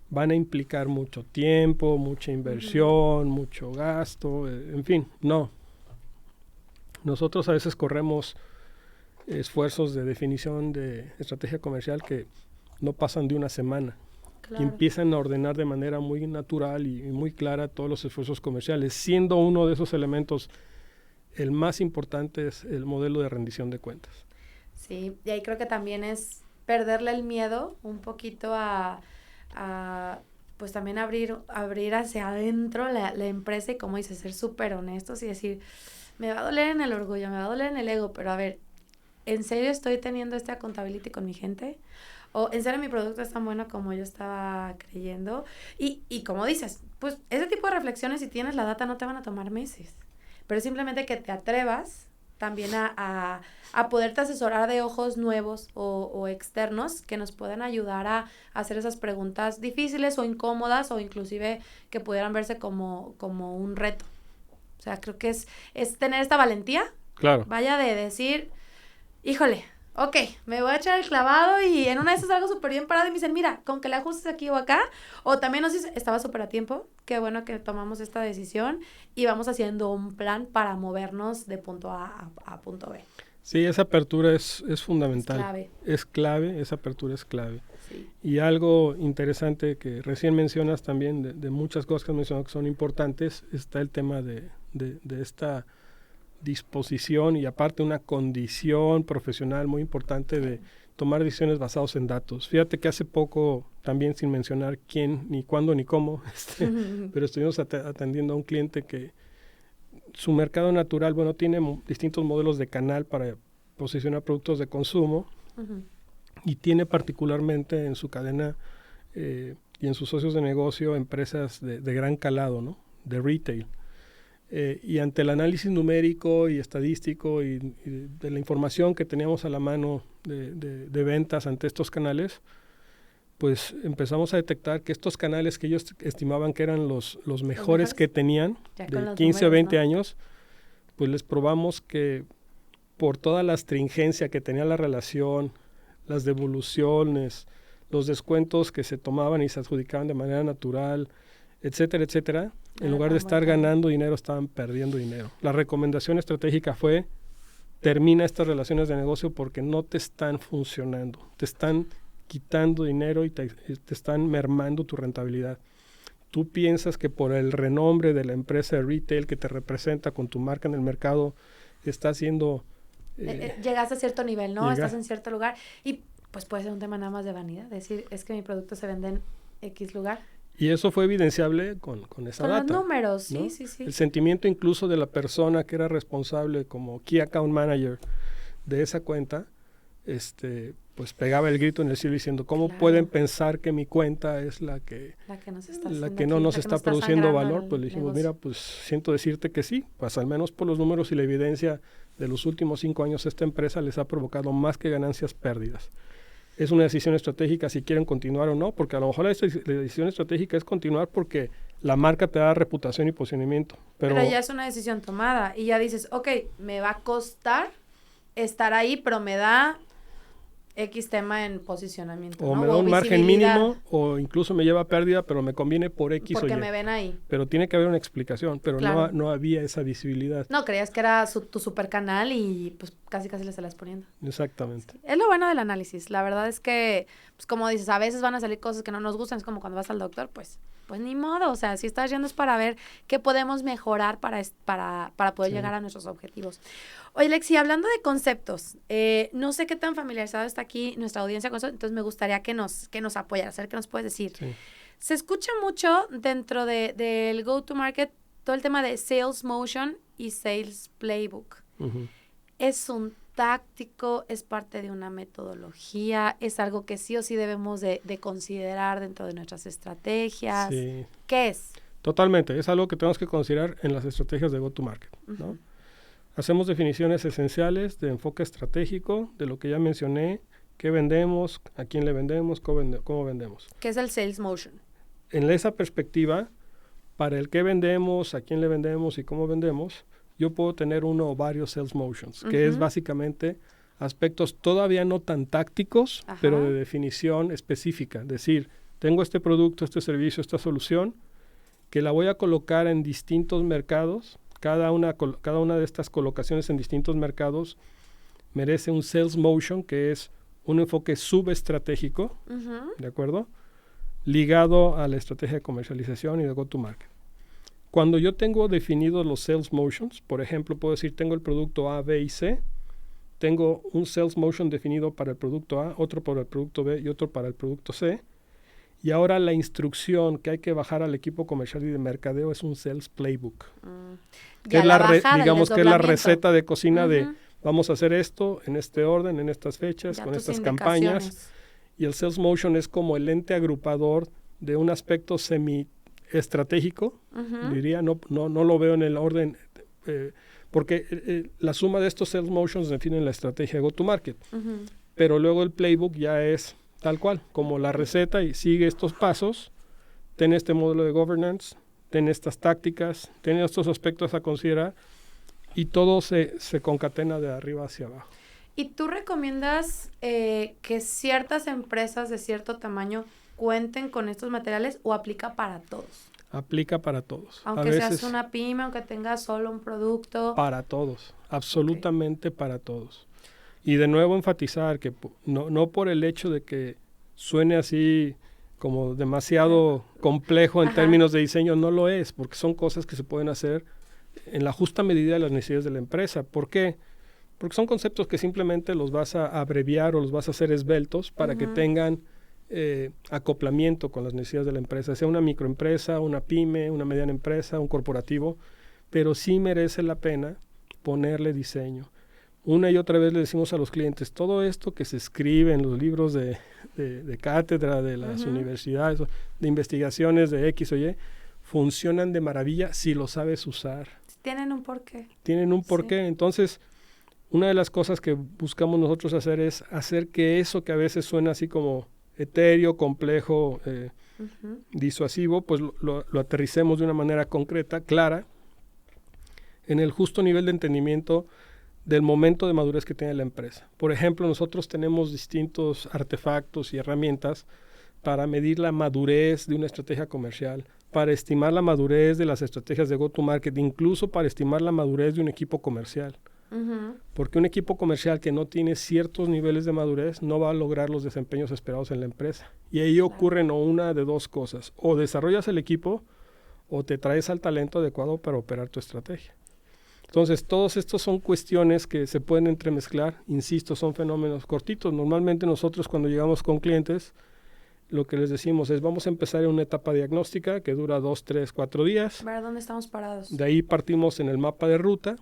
Speaker 2: van a implicar mucho tiempo, mucha inversión, mucho gasto, en fin, no. Nosotros a veces corremos esfuerzos de definición de estrategia comercial que no pasan de una semana. y empiezan a ordenar de manera muy natural y muy clara todos los esfuerzos comerciales, siendo uno de esos elementos el más importante es el modelo de rendición de cuentas.
Speaker 1: Sí, y ahí creo que también es perderle el miedo un poquito a pues también abrir hacia adentro la empresa y, como dices, ser súper honestos y decir, me va a doler en el orgullo, me va a doler en el ego, pero a ver, ¿en serio estoy teniendo este accountability con mi gente? ¿O en serio mi producto es tan bueno como yo estaba creyendo? Y como dices, pues ese tipo de reflexiones, si tienes la data, no te van a tomar meses, pero simplemente que te atrevas también a poderte asesorar de ojos nuevos o externos que nos puedan ayudar a hacer esas preguntas difíciles o incómodas o inclusive que pudieran verse como un reto. O sea, creo que es tener esta valentía.
Speaker 2: Claro.
Speaker 1: Vaya de decir, híjole, ok, me voy a echar el clavado y en una de esas algo súper bien parado y me dicen, mira, con que le ajustes aquí o acá, o también nos dicen, estaba súper a tiempo, qué bueno que tomamos esta decisión y vamos haciendo un plan para movernos de punto A a punto B.
Speaker 2: Sí, esa apertura es fundamental.
Speaker 1: Es clave.
Speaker 2: Esa apertura es clave.
Speaker 1: Sí.
Speaker 2: Y algo interesante que recién mencionas también, de muchas cosas que has mencionado que son importantes, está el tema de esta disposición y aparte una condición profesional muy importante de tomar decisiones basadas en datos. Fíjate que hace poco, también sin mencionar quién, ni cuándo, ni cómo, pero estuvimos atendiendo a un cliente que su mercado natural, bueno, tiene distintos modelos de canal para posicionar productos de consumo y tiene particularmente en su cadena y en sus socios de negocio empresas de gran calado, ¿no? De retail. Y ante el análisis numérico y estadístico y de la información que teníamos a la mano de ventas ante estos canales, pues empezamos a detectar que estos canales que ellos estimaban que eran los mejores que tenían, de 15 o 20 años, pues les probamos que por toda la astringencia que tenía la relación, las devoluciones, los descuentos que se tomaban y se adjudicaban de manera natural, etcétera, etcétera, en lugar de estar ganando dinero, estaban perdiendo dinero. La recomendación estratégica fue, termina estas relaciones de negocio porque no te están funcionando, te están quitando dinero y te están mermando tu rentabilidad. Tú piensas que por el renombre de la empresa de retail que te representa con tu marca en el mercado, está haciendo...
Speaker 1: llegas a cierto nivel, ¿no? Estás en cierto lugar y pues puede ser un tema nada más de vanidad, decir, es que mi producto se vende en X lugar.
Speaker 2: Y eso fue evidenciable con esa data.
Speaker 1: Con los números,
Speaker 2: ¿no?
Speaker 1: sí.
Speaker 2: El sentimiento incluso de la persona que era responsable como Key Account Manager de esa cuenta, pues pegaba el grito en el cielo diciendo, ¿cómo pueden pensar que mi cuenta es la que no nos está produciendo valor? Pues le dijimos, mira, pues siento decirte que sí, pues al menos por los números y la evidencia de los últimos 5 años esta empresa les ha provocado más que ganancias, pérdidas. Es una decisión estratégica si quieren continuar o no, porque a lo mejor la decisión estratégica es continuar porque la marca te da reputación y posicionamiento. Pero
Speaker 1: ya es una decisión tomada y ya dices, ok, me va a costar estar ahí, pero me da X tema en posicionamiento.
Speaker 2: O
Speaker 1: ¿no?
Speaker 2: me da un margen mínimo o incluso me lleva a pérdida, pero me conviene por X o Y.
Speaker 1: Porque me ven ahí.
Speaker 2: Pero tiene que haber una explicación, pero claro. no había esa visibilidad.
Speaker 1: No, creías que era tu super canal y pues casi le estabas poniendo.
Speaker 2: Exactamente.
Speaker 1: Sí. Es lo bueno del análisis. La verdad es que, pues como dices, a veces van a salir cosas que no nos gustan. Es como cuando vas al doctor, pues ni modo. O sea, si estás yendo es para ver qué podemos mejorar para poder llegar a nuestros objetivos. Oye, Lexi, hablando de conceptos, no sé qué tan familiarizado está aquí nuestra audiencia con eso, entonces me gustaría que nos apoyaras, a ver qué nos puedes decir.
Speaker 2: Sí.
Speaker 1: Se escucha mucho dentro del go-to-market todo el tema de sales motion y sales playbook. Uh-huh. Es un táctico, es parte de una metodología, es algo que sí o sí debemos de considerar dentro de nuestras estrategias.
Speaker 2: Sí.
Speaker 1: ¿Qué es?
Speaker 2: Totalmente, es algo que tenemos que considerar en las estrategias de go-to-market, ¿no? Uh-huh. Hacemos definiciones esenciales de enfoque estratégico, de lo que ya mencioné, qué vendemos, a quién le vendemos, cómo vendemos.
Speaker 1: ¿Qué es el sales motion?
Speaker 2: En esa perspectiva, para el qué vendemos, a quién le vendemos y cómo vendemos, yo puedo tener uno o varios sales motions, que es básicamente aspectos todavía no tan tácticos, pero de definición específica. Es decir, tengo este producto, este servicio, esta solución, que la voy a colocar en distintos mercados. Cada una de estas colocaciones en distintos mercados merece un sales motion, que es un enfoque subestratégico, ¿de acuerdo? ligado a la estrategia de comercialización y de go-to-market. Cuando yo tengo definidos los sales motions, por ejemplo, puedo decir, tengo el producto A, B y C, tengo un sales motion definido para el producto A, otro para el producto B y otro para el producto C, y ahora la instrucción que hay que bajar al equipo comercial y de mercadeo es un sales playbook. Que es digamos que es la receta de cocina de vamos a hacer esto en este orden, en estas fechas, ya con estas campañas. Y el sales motion es como el ente agrupador de un aspecto semi-estratégico, diría, no lo veo en el orden, porque la suma de estos sales motions definen la estrategia de go-to-market. Pero luego el playbook ya es tal cual, como la receta y sigue estos pasos, ten este modelo de governance, ten estas tácticas, ten estos aspectos a considerar y todo se concatena de arriba hacia abajo.
Speaker 1: ¿Y tú recomiendas que ciertas empresas de cierto tamaño cuenten con estos materiales o aplica para todos?
Speaker 2: Aplica para todos.
Speaker 1: Aunque seas una pyme, aunque tengas solo un producto.
Speaker 2: Para todos, absolutamente para todos. Y de nuevo enfatizar que no por el hecho de que suene así como demasiado complejo en términos de diseño, no lo es, porque son cosas que se pueden hacer en la justa medida de las necesidades de la empresa. ¿Por qué? Porque son conceptos que simplemente los vas a abreviar o los vas a hacer esbeltos para que tengan acoplamiento con las necesidades de la empresa, sea una microempresa, una pyme, una mediana empresa, un corporativo, pero sí merece la pena ponerle diseño. Una y otra vez le decimos a los clientes, todo esto que se escribe en los libros de cátedra de las universidades, de investigaciones de X o Y, funcionan de maravilla si lo sabes usar.
Speaker 1: Tienen un porqué.
Speaker 2: Tienen un porqué. Entonces, una de las cosas que buscamos nosotros hacer es hacer que eso que a veces suena así como etéreo, complejo, disuasivo, pues lo aterricemos de una manera concreta, clara, en el justo nivel de entendimiento del momento de madurez que tiene la empresa. Por ejemplo, nosotros tenemos distintos artefactos y herramientas para medir la madurez de una estrategia comercial, para estimar la madurez de las estrategias de go-to-market, incluso para estimar la madurez de un equipo comercial. Porque un equipo comercial que no tiene ciertos niveles de madurez no va a lograr los desempeños esperados en la empresa. Y ahí ocurren una de dos cosas. O desarrollas el equipo o te traes al talento adecuado para operar tu estrategia. Entonces, todos estos son cuestiones que se pueden entremezclar. Insisto, son fenómenos cortitos. Normalmente nosotros cuando llegamos con clientes, lo que les decimos es vamos a empezar en una etapa diagnóstica que dura 2, 3, 4 días.
Speaker 1: Ver dónde estamos parados.
Speaker 2: De ahí partimos en el mapa de ruta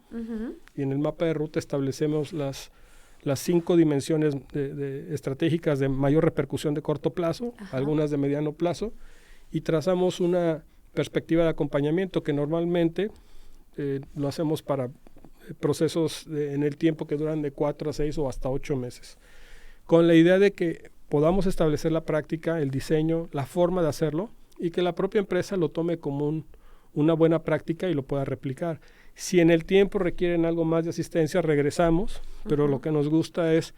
Speaker 2: y en el mapa de ruta establecemos las 5 dimensiones de estratégicas de mayor repercusión de corto plazo, algunas de mediano plazo, y trazamos una perspectiva de acompañamiento que normalmente lo hacemos para procesos en el tiempo que duran de 4 a 6 o hasta 8 meses, con la idea de que podamos establecer la práctica, el diseño, la forma de hacerlo y que la propia empresa lo tome como una buena práctica y lo pueda replicar. Si en el tiempo requieren algo más de asistencia, regresamos, pero lo que nos gusta es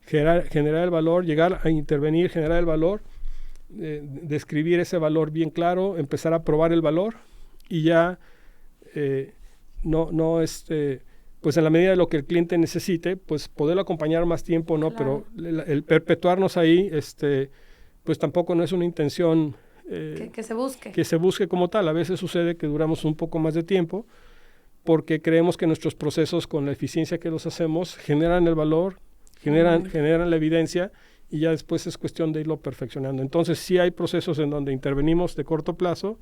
Speaker 2: generar el valor, llegar a intervenir, generar el valor, describir ese valor bien claro, empezar a probar el valor y ya pues en la medida de lo que el cliente necesite, pues poderlo acompañar más tiempo, ¿no? Claro. Pero el perpetuarnos ahí, pues tampoco no es una intención
Speaker 1: que se busque.
Speaker 2: Que se busque como tal. A veces sucede que duramos un poco más de tiempo porque creemos que nuestros procesos, con la eficiencia que los hacemos, generan el valor, generan la evidencia y ya después es cuestión de irlo perfeccionando. Entonces sí hay procesos en donde intervenimos de corto plazo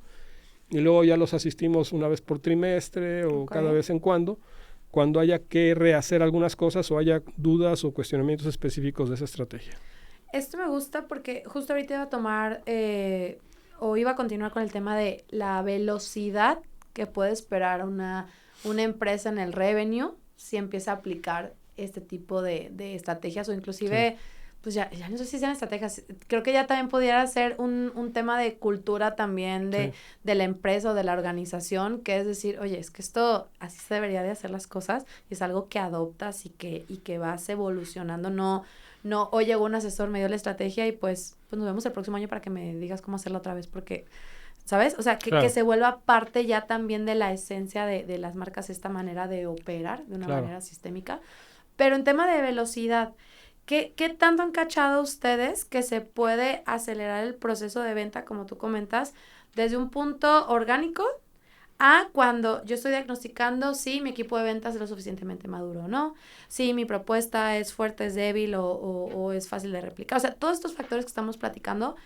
Speaker 2: y luego ya los asistimos una vez por trimestre o cada vez en cuando haya que rehacer algunas cosas o haya dudas o cuestionamientos específicos de esa estrategia.
Speaker 1: Esto me gusta porque justo ahorita iba a tomar o iba a continuar con el tema de la velocidad que puede esperar una empresa en el revenue si empieza a aplicar este tipo de estrategias o inclusive, pues ya no sé si sean estrategias, creo que ya también pudiera ser un tema de cultura también de la empresa o de la organización, que es decir, oye, es que esto así se debería de hacer las cosas y es algo que adoptas y que vas evolucionando, no, hoy llegó un asesor, me dio la estrategia y pues nos vemos el próximo año para que me digas cómo hacerla otra vez, porque, ¿sabes? O sea, que se vuelva parte ya también de la esencia de las marcas, esta manera de operar de una manera sistémica. Pero en tema de velocidad, ¿Qué tanto han cachado ustedes que se puede acelerar el proceso de venta, como tú comentas, desde un punto orgánico a cuando yo estoy diagnosticando si mi equipo de ventas es lo suficientemente maduro o no, si mi propuesta es fuerte, es débil o es fácil de replicar? O sea, todos estos factores que estamos platicando,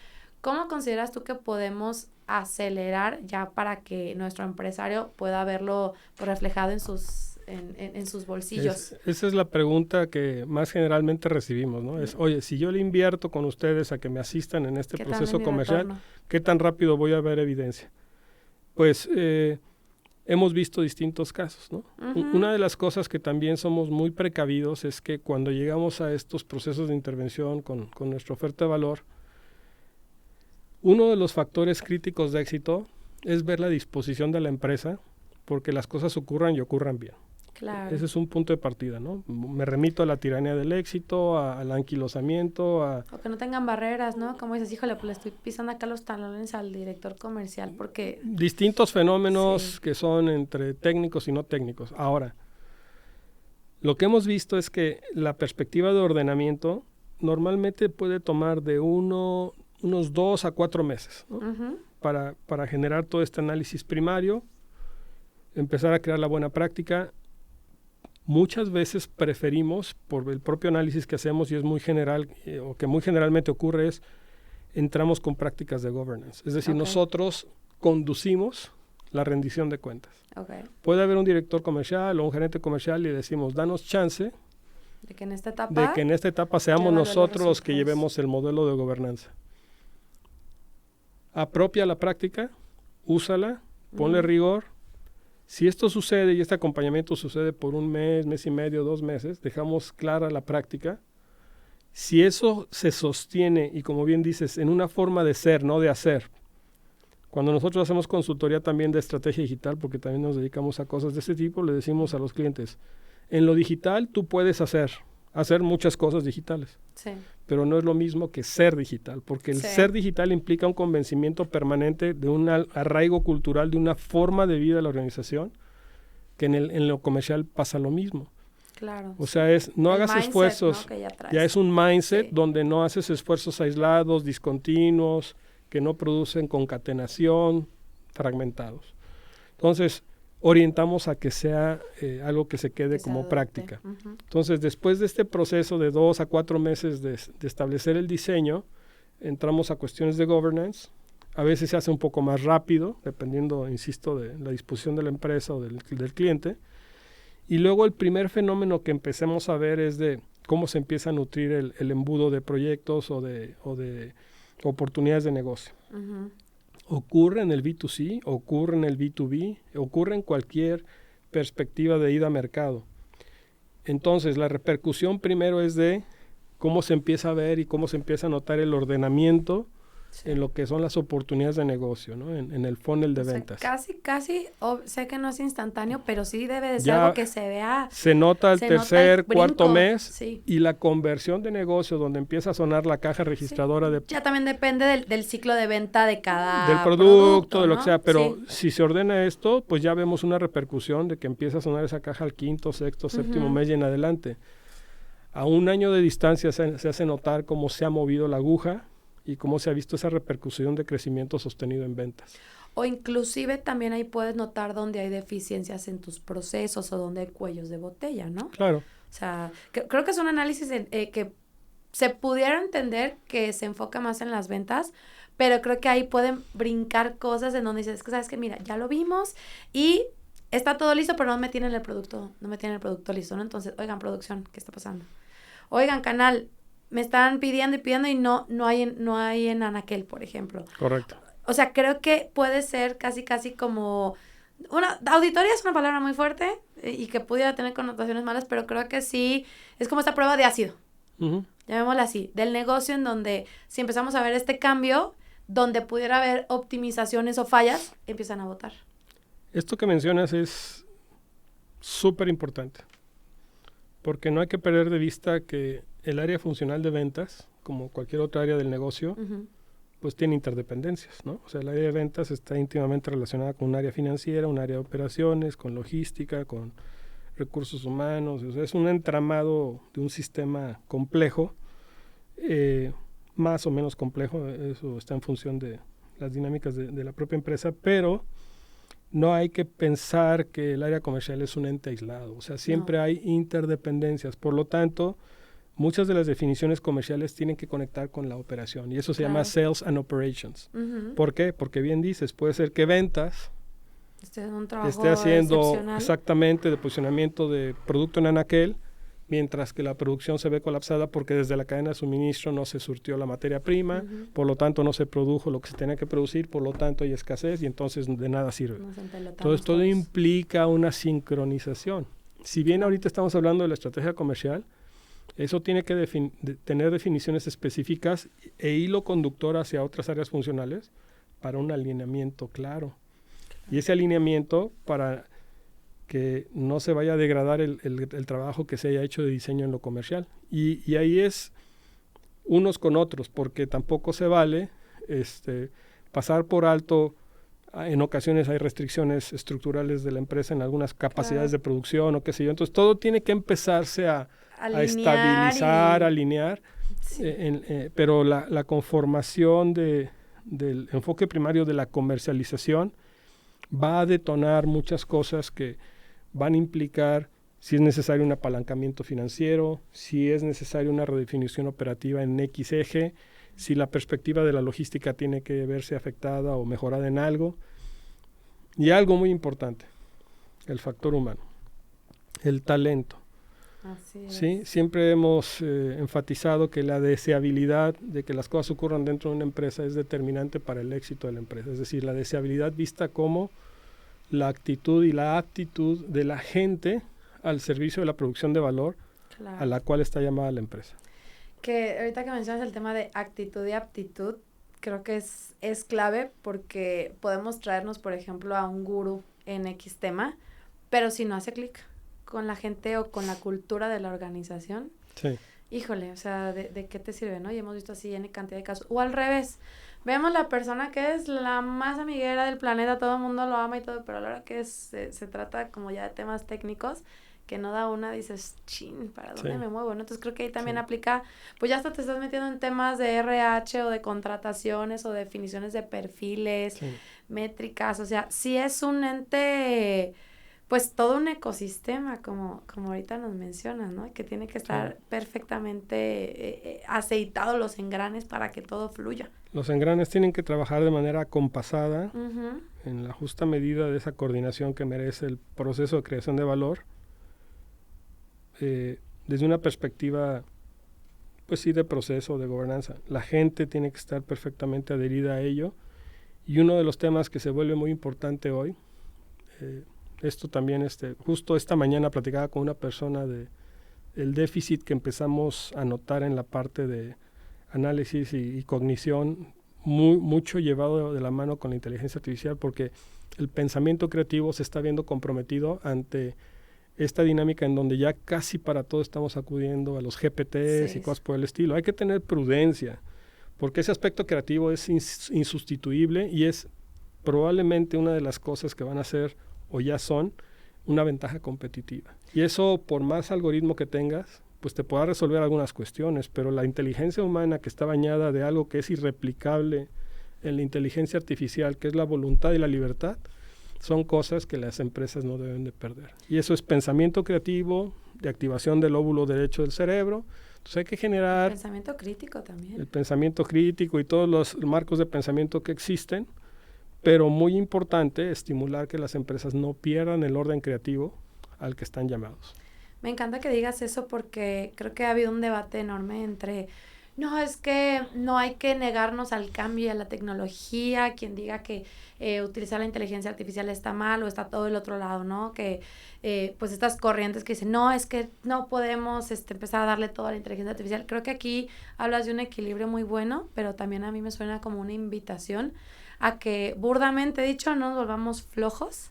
Speaker 1: ¿cómo consideras tú que podemos acelerar ya para que nuestro empresario pueda verlo reflejado en sus bolsillos?
Speaker 2: Esa es la pregunta que más generalmente recibimos, ¿no? Es, oye, si yo le invierto con ustedes a que me asistan en este proceso comercial, ¿qué tan rápido voy a ver evidencia? Pues hemos visto distintos casos, ¿no? Una de las cosas que también somos muy precavidos es que cuando llegamos a estos procesos de intervención con nuestra oferta de valor, uno de los factores críticos de éxito es ver la disposición de la empresa porque las cosas ocurran y ocurran bien.
Speaker 1: Claro.
Speaker 2: Ese es un punto de partida, ¿no? Me remito a la tiranía del éxito, al anquilosamiento,
Speaker 1: O que no tengan barreras, ¿no? Como dices, híjole, pues le estoy pisando acá los talones al director comercial porque...
Speaker 2: Distintos fenómenos que son entre técnicos y no técnicos. Ahora, lo que hemos visto es que la perspectiva de ordenamiento normalmente puede tomar de unos 2 a 4 meses, ¿no? Para generar todo este análisis primario, empezar a crear la buena práctica. Muchas veces preferimos, por el propio análisis que hacemos, y es muy general, o que muy generalmente ocurre, es entramos con prácticas de governance. Es decir, nosotros conducimos la rendición de cuentas. Puede haber un director comercial o un gerente comercial y decimos, danos chance
Speaker 1: de que en esta etapa
Speaker 2: seamos nosotros los que llevemos el modelo de gobernanza. Apropia la práctica, úsala, ponle rigor. Si esto sucede y este acompañamiento sucede por 1 mes, mes y medio, 2 meses, dejamos clara la práctica. Si eso se sostiene y, como bien dices, en una forma de ser, no de hacer. Cuando nosotros hacemos consultoría también de estrategia digital, porque también nos dedicamos a cosas de este tipo, le decimos a los clientes, en lo digital tú puedes hacer muchas cosas digitales.
Speaker 1: Sí.
Speaker 2: Pero no es lo mismo que ser digital, porque el ser digital implica un convencimiento permanente de un arraigo cultural, de una forma de vida de la organización, que en lo comercial pasa lo mismo.
Speaker 1: Claro.
Speaker 2: O sea, no hagas esfuerzos, ¿no? Ya es un mindset donde no haces esfuerzos aislados, discontinuos, que no producen concatenación, fragmentados. Entonces, orientamos a que sea algo que se quede como práctica. Entonces, después de este proceso de 2 a 4 meses de establecer el diseño, entramos a cuestiones de governance. A veces se hace un poco más rápido, dependiendo, insisto, de la disposición de la empresa o del cliente. Y luego el primer fenómeno que empecemos a ver es de cómo se empieza a nutrir el embudo de proyectos o de oportunidades de negocio. Ocurre en el B2C, ocurre en el B2B, ocurre en cualquier perspectiva de ida a mercado. Entonces, la repercusión primero es de cómo se empieza a ver y cómo se empieza a notar el ordenamiento en lo que son las oportunidades de negocio, ¿no? En el funnel de ventas.
Speaker 1: Casi, sé que no es instantáneo, pero sí debe de ser algo que se vea.
Speaker 2: Se nota el tercer, cuarto mes y la conversión de negocio donde empieza a sonar la caja registradora.
Speaker 1: Ya también depende del ciclo de venta de cada
Speaker 2: del producto, de lo que sea, pero si se ordena esto, pues ya vemos una repercusión de que empieza a sonar esa caja al quinto, sexto, séptimo mes y en adelante. A 1 año de distancia se hace notar cómo se ha movido la aguja y cómo se ha visto esa repercusión de crecimiento sostenido en ventas.
Speaker 1: O inclusive también ahí puedes notar dónde hay deficiencias en tus procesos o dónde hay cuellos de botella, ¿no?
Speaker 2: Claro.
Speaker 1: O sea, creo que es un análisis que se pudiera entender que se enfoca más en las ventas, pero creo que ahí pueden brincar cosas en donde dices, es que sabes que mira, ya lo vimos y está todo listo, pero no me tienen el producto listo, ¿no? Entonces, oigan, producción, ¿qué está pasando? Oigan, canal, me están pidiendo y no hay en Anaquel, por ejemplo.
Speaker 2: Correcto.
Speaker 1: O sea, creo que puede ser casi como auditoría es una palabra muy fuerte y que pudiera tener connotaciones malas, pero creo que sí es como esta prueba de ácido. Llamémosla así, del negocio, en donde si empezamos a ver este cambio, donde pudiera haber optimizaciones o fallas, empiezan a votar.
Speaker 2: Esto que mencionas es súper importante, porque no hay que perder de vista que el área funcional de ventas, como cualquier otra área del negocio, pues tiene interdependencias, ¿no? O sea, el área de ventas está íntimamente relacionada con un área financiera, un área de operaciones, con logística, con recursos humanos, o sea, es un entramado de un sistema complejo, más o menos complejo, eso está en función de las dinámicas de la propia empresa, pero no hay que pensar que el área comercial es un ente aislado, o sea, siempre hay interdependencias, por lo tanto, muchas de las definiciones comerciales tienen que conectar con la operación, y eso se llama Sales and Operations. ¿Por qué? Porque bien dices, puede ser que ventas esté haciendo exactamente de posicionamiento de producto en anaquel, mientras que la producción se ve colapsada porque desde la cadena de suministro no se surtió la materia prima, por lo tanto no se produjo lo que se tenía que producir, por lo tanto hay escasez y entonces de nada sirve. Entonces todo implica una sincronización. Si bien ahorita estamos hablando de la estrategia comercial, eso tiene que tener definiciones específicas e hilo conductor hacia otras áreas funcionales para un alineamiento claro. Y ese alineamiento para que no se vaya a degradar el trabajo que se haya hecho de diseño en lo comercial. Y ahí es unos con otros, porque tampoco se vale pasar por alto. En ocasiones hay restricciones estructurales de la empresa en algunas capacidades de producción o qué sé yo. Entonces todo tiene que empezarse a estabilizar, alinear, pero la conformación del enfoque primario de la comercialización va a detonar muchas cosas que van a implicar si es necesario un apalancamiento financiero, si es necesario una redefinición operativa en X eje, si la perspectiva de la logística tiene que verse afectada o mejorada en algo. Y algo muy importante, el factor humano, el talento.
Speaker 1: Así es.
Speaker 2: ¿Sí? Siempre hemos enfatizado que la deseabilidad de que las cosas ocurran dentro de una empresa es determinante para el éxito de la empresa. Es decir, la deseabilidad vista como la actitud y la aptitud de la gente al servicio de la producción de valor a la cual está llamada la empresa.
Speaker 1: Que ahorita que mencionas el tema de actitud y aptitud, creo que es clave porque podemos traernos, por ejemplo, a un gurú en X tema, pero si no hace clic con la gente o con la cultura de la organización, híjole, o sea, ¿de qué te sirve, no? Y hemos visto así en cantidad de casos. O al revés, vemos la persona que es la más amiguera del planeta, todo el mundo lo ama y todo, pero a la hora que se trata como ya de temas técnicos, que no da una, dices, chin, ¿para dónde me muevo? ¿No? Entonces creo que ahí también aplica, pues ya hasta te estás metiendo en temas de RH o de contrataciones o definiciones de perfiles, métricas, o sea, sí es un ente, pues todo un ecosistema, como ahorita nos mencionas, ¿no? Que tiene que estar perfectamente aceitados los engranes para que todo fluya.
Speaker 2: Los engranes tienen que trabajar de manera compasada, en la justa medida de esa coordinación que merece el proceso de creación de valor, desde una perspectiva, pues sí, de proceso, de gobernanza. La gente tiene que estar perfectamente adherida a ello. Y uno de los temas que se vuelve muy importante hoy, esto también, justo esta mañana platicaba con una persona el déficit que empezamos a notar en la parte de análisis y cognición, mucho llevado de la mano con la inteligencia artificial, porque el pensamiento creativo se está viendo comprometido ante esta dinámica en donde ya casi para todo estamos acudiendo a los GPTs y cosas por el estilo. Hay que tener prudencia, porque ese aspecto creativo es insustituible y es probablemente una de las cosas que van a ser o ya son una ventaja competitiva. Y eso, por más algoritmo que tengas, pues te podrá resolver algunas cuestiones, pero la inteligencia humana que está bañada de algo que es irreplicable en la inteligencia artificial, que es la voluntad y la libertad, son cosas que las empresas no deben de perder. Y eso es pensamiento creativo, de activación del lóbulo derecho del cerebro. Entonces hay que generar...
Speaker 1: El pensamiento crítico también.
Speaker 2: El pensamiento crítico y todos los marcos de pensamiento que existen, pero muy importante estimular que las empresas no pierdan el orden creativo al que están llamados.
Speaker 1: Me encanta que digas eso porque creo que ha habido un debate enorme entre... No, es que no hay que negarnos al cambio y a la tecnología, quien diga que utilizar la inteligencia artificial está mal o está todo el otro lado, ¿no? Que pues estas corrientes que dicen, no, es que no podemos empezar a darle todo a la inteligencia artificial. Creo que aquí hablas de un equilibrio muy bueno, pero también a mí me suena como una invitación a que, burdamente dicho, no nos volvamos flojos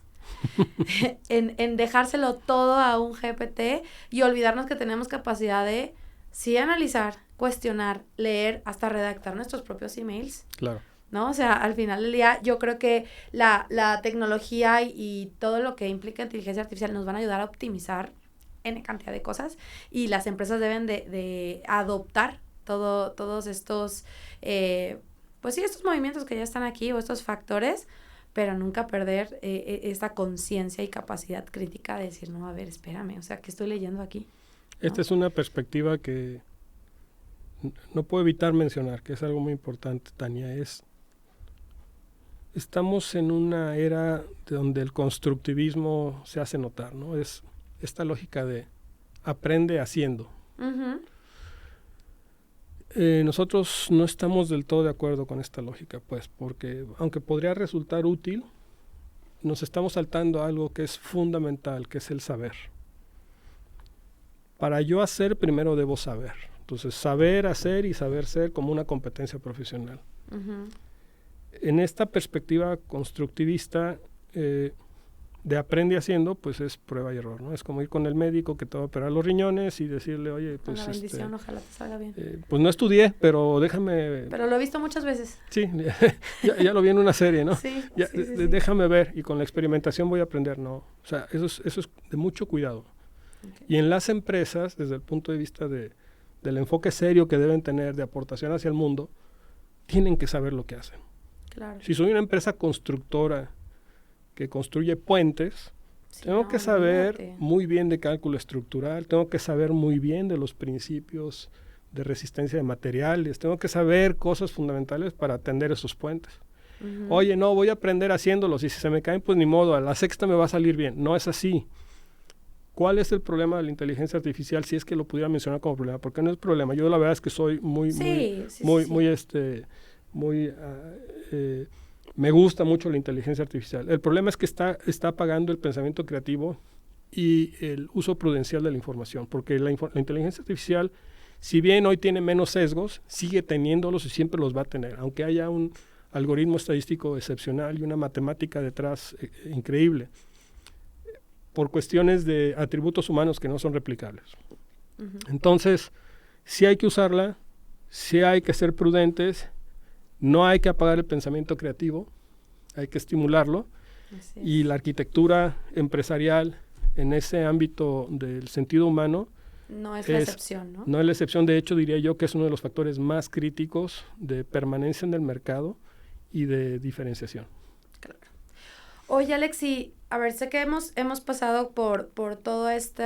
Speaker 1: en dejárselo todo a un GPT y olvidarnos que tenemos capacidad de sí analizar, cuestionar, leer, hasta redactar nuestros propios emails.
Speaker 2: Claro.
Speaker 1: ¿No? O sea, al final del día yo creo que la tecnología y todo lo que implica inteligencia artificial nos van a ayudar a optimizar N cantidad de cosas y las empresas deben de adoptar todos estos, pues sí, estos movimientos que ya están aquí o estos factores, pero nunca perder esta conciencia y capacidad crítica de decir, no, a ver, espérame, o sea, ¿qué estoy leyendo aquí? ¿No?
Speaker 2: Esta es una perspectiva que no puedo evitar mencionar, que es algo muy importante, Tania, estamos en una era donde el constructivismo se hace notar, ¿no? Es esta lógica de aprende haciendo.
Speaker 1: Uh-huh.
Speaker 2: Nosotros no estamos del todo de acuerdo con esta lógica, pues, porque aunque podría resultar útil, nos estamos saltando algo que es fundamental, que es el saber. Para yo hacer, primero debo saber. Entonces, saber hacer y saber ser como una competencia profesional.
Speaker 1: Uh-huh.
Speaker 2: En esta perspectiva constructivista de aprende haciendo, pues es prueba y error, ¿no? Es como ir con el médico que te va a operar los riñones y decirle, oye, pues...
Speaker 1: Con la bendición, ojalá te salga bien.
Speaker 2: Pues no estudié, pero déjame...
Speaker 1: Pero lo he visto muchas veces.
Speaker 2: Sí, ya lo vi en una serie, ¿no?
Speaker 1: Sí, sí.
Speaker 2: Déjame ver y con la experimentación voy a aprender, no. O sea, eso es de mucho cuidado. Okay. Y en las empresas, desde el punto de vista del enfoque serio que deben tener de aportación hacia el mundo, tienen que saber lo que hacen.
Speaker 1: Claro.
Speaker 2: Si soy una empresa constructora que construye puentes, tengo que saber muy bien de cálculo estructural, tengo que saber muy bien de los principios de resistencia de materiales, tengo que saber cosas fundamentales para atender esos puentes. Uh-huh. Oye, no, voy a aprender haciéndolos y si se me caen, pues ni modo, a la sexta me va a salir bien. No es así. ¿Cuál es el problema de la inteligencia artificial? Si es que lo pudiera mencionar como problema, porque no es problema. Yo la verdad es que soy me gusta mucho la inteligencia artificial. El problema es que está apagando el pensamiento creativo y el uso prudencial de la información, porque la inteligencia artificial, si bien hoy tiene menos sesgos, sigue teniéndolos y siempre los va a tener, aunque haya un algoritmo estadístico excepcional y una matemática detrás increíble, por cuestiones de atributos humanos que no son replicables. Uh-huh. Entonces, sí hay que usarla, sí hay que ser prudentes, no hay que apagar el pensamiento creativo, hay que estimularlo. Y la arquitectura empresarial en ese ámbito del sentido humano
Speaker 1: no es la excepción, ¿no?
Speaker 2: No es la excepción, de hecho diría yo que es uno de los factores más críticos de permanencia en el mercado y de diferenciación.
Speaker 1: Claro. Oye, Alexi, a ver, sé que hemos pasado por todo este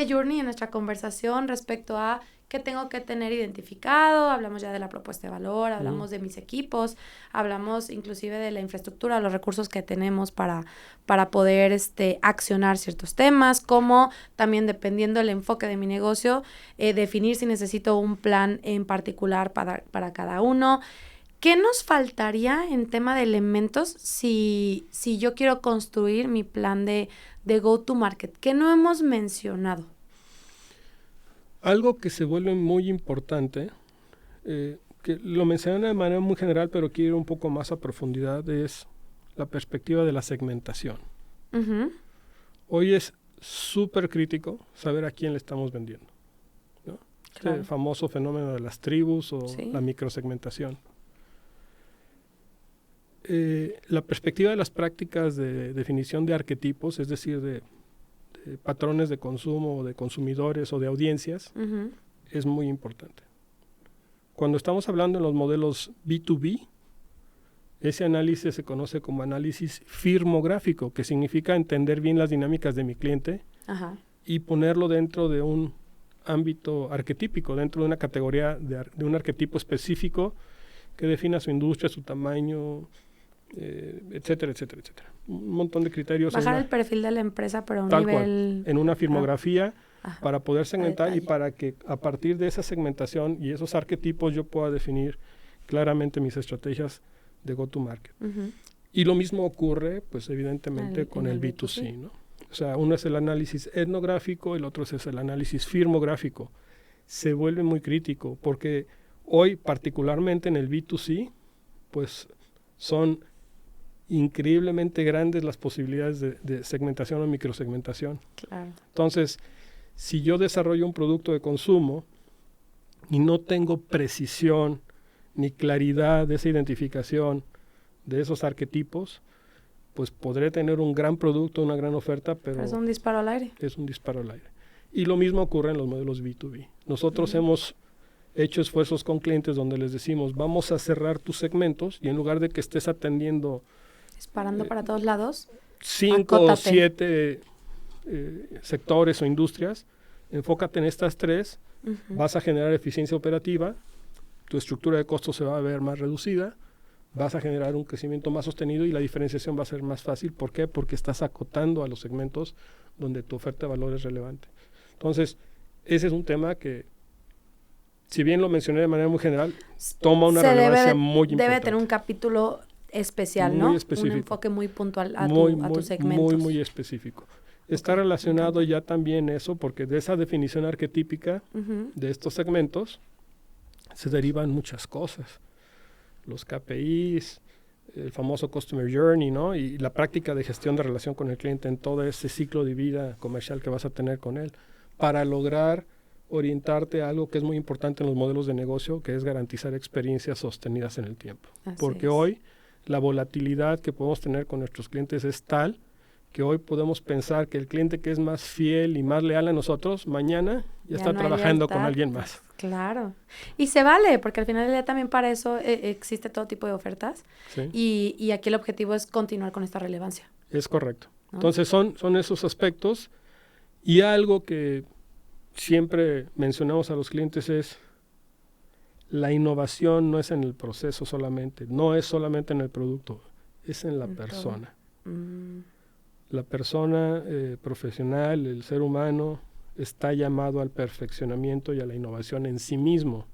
Speaker 1: journey en nuestra conversación respecto a qué tengo que tener identificado, hablamos ya de la propuesta de valor, hablamos de mis equipos, hablamos inclusive de la infraestructura, los recursos que tenemos para poder accionar ciertos temas, como también dependiendo del enfoque de mi negocio, definir si necesito un plan en particular para cada uno. ¿Qué nos faltaría en tema de elementos si yo quiero construir mi plan de go-to-market? ¿Qué no hemos mencionado?
Speaker 2: Algo que se vuelve muy importante, que lo mencioné de manera muy general, pero quiero ir un poco más a profundidad, es la perspectiva de la segmentación. Uh-huh. Hoy es súper crítico saber a quién le estamos vendiendo, ¿no? Claro. El famoso fenómeno de las tribus o la microsegmentación. La perspectiva de las prácticas de definición de arquetipos, es decir, de patrones de consumo, de consumidores o de audiencias, uh-huh, es muy importante. Cuando estamos hablando en los modelos B2B, ese análisis se conoce como análisis firmográfico, que significa entender bien las dinámicas de mi cliente, uh-huh, y ponerlo dentro de un ámbito arquetípico, dentro de una categoría de un arquetipo específico que defina su industria, su tamaño, etcétera, etcétera, etcétera. Un montón de criterios.
Speaker 1: Bajar el perfil de la empresa, pero a un nivel...
Speaker 2: Cual, en una firmografía, para poder segmentar y para que a partir de esa segmentación y esos arquetipos yo pueda definir claramente mis estrategias de go-to-market. Uh-huh. Y lo mismo ocurre, pues evidentemente, con el B2C, ¿no? O sea, uno es el análisis etnográfico, el otro es el análisis firmográfico. Se vuelve muy crítico porque hoy, particularmente en el B2C, pues son increíblemente grandes las posibilidades de segmentación o microsegmentación. Claro. Entonces, si yo desarrollo un producto de consumo y no tengo precisión ni claridad de esa identificación de esos arquetipos, pues podré tener un gran producto, una gran oferta, pero
Speaker 1: es un disparo al aire.
Speaker 2: Es un disparo al aire. Y lo mismo ocurre en los modelos B2B. Nosotros hemos hecho esfuerzos con clientes donde les decimos, vamos a cerrar tus segmentos, y en lugar de que estés atendiendo
Speaker 1: disparando para todos lados,
Speaker 2: 5 o 7 sectores o industrias, enfócate en estas 3, vas a generar eficiencia operativa, tu estructura de costos se va a ver más reducida, vas a generar un crecimiento más sostenido y la diferenciación va a ser más fácil. ¿Por qué? Porque estás acotando a los segmentos donde tu oferta de valor es relevante. Entonces, ese es un tema que, si bien lo mencioné de manera muy general, toma una relevancia muy importante.
Speaker 1: Debe tener un capítulo especial,
Speaker 2: muy específico.
Speaker 1: Un enfoque muy puntual a tus segmentos.
Speaker 2: Muy específico. Está relacionado ya también eso, porque de esa definición arquetípica de estos segmentos se derivan muchas cosas. Los KPIs, el famoso Customer Journey, ¿no? Y la práctica de gestión de relación con el cliente en todo ese ciclo de vida comercial que vas a tener con él, para lograr orientarte a algo que es muy importante en los modelos de negocio, que es garantizar experiencias sostenidas en el tiempo. Porque hoy la volatilidad que podemos tener con nuestros clientes es tal que hoy podemos pensar que el cliente que es más fiel y más leal a nosotros, mañana ya está trabajando con alguien más.
Speaker 1: Claro. Y se vale, porque al final del día también para eso existe todo tipo de ofertas. Sí. Y aquí el objetivo es continuar con esta relevancia.
Speaker 2: Es correcto. ¿No? Entonces son esos aspectos, y algo que siempre mencionamos a los clientes es: la innovación no es en el proceso solamente, no es solamente en el producto, es en la persona. La persona profesional, el ser humano, está llamado al perfeccionamiento y a la innovación en sí mismo.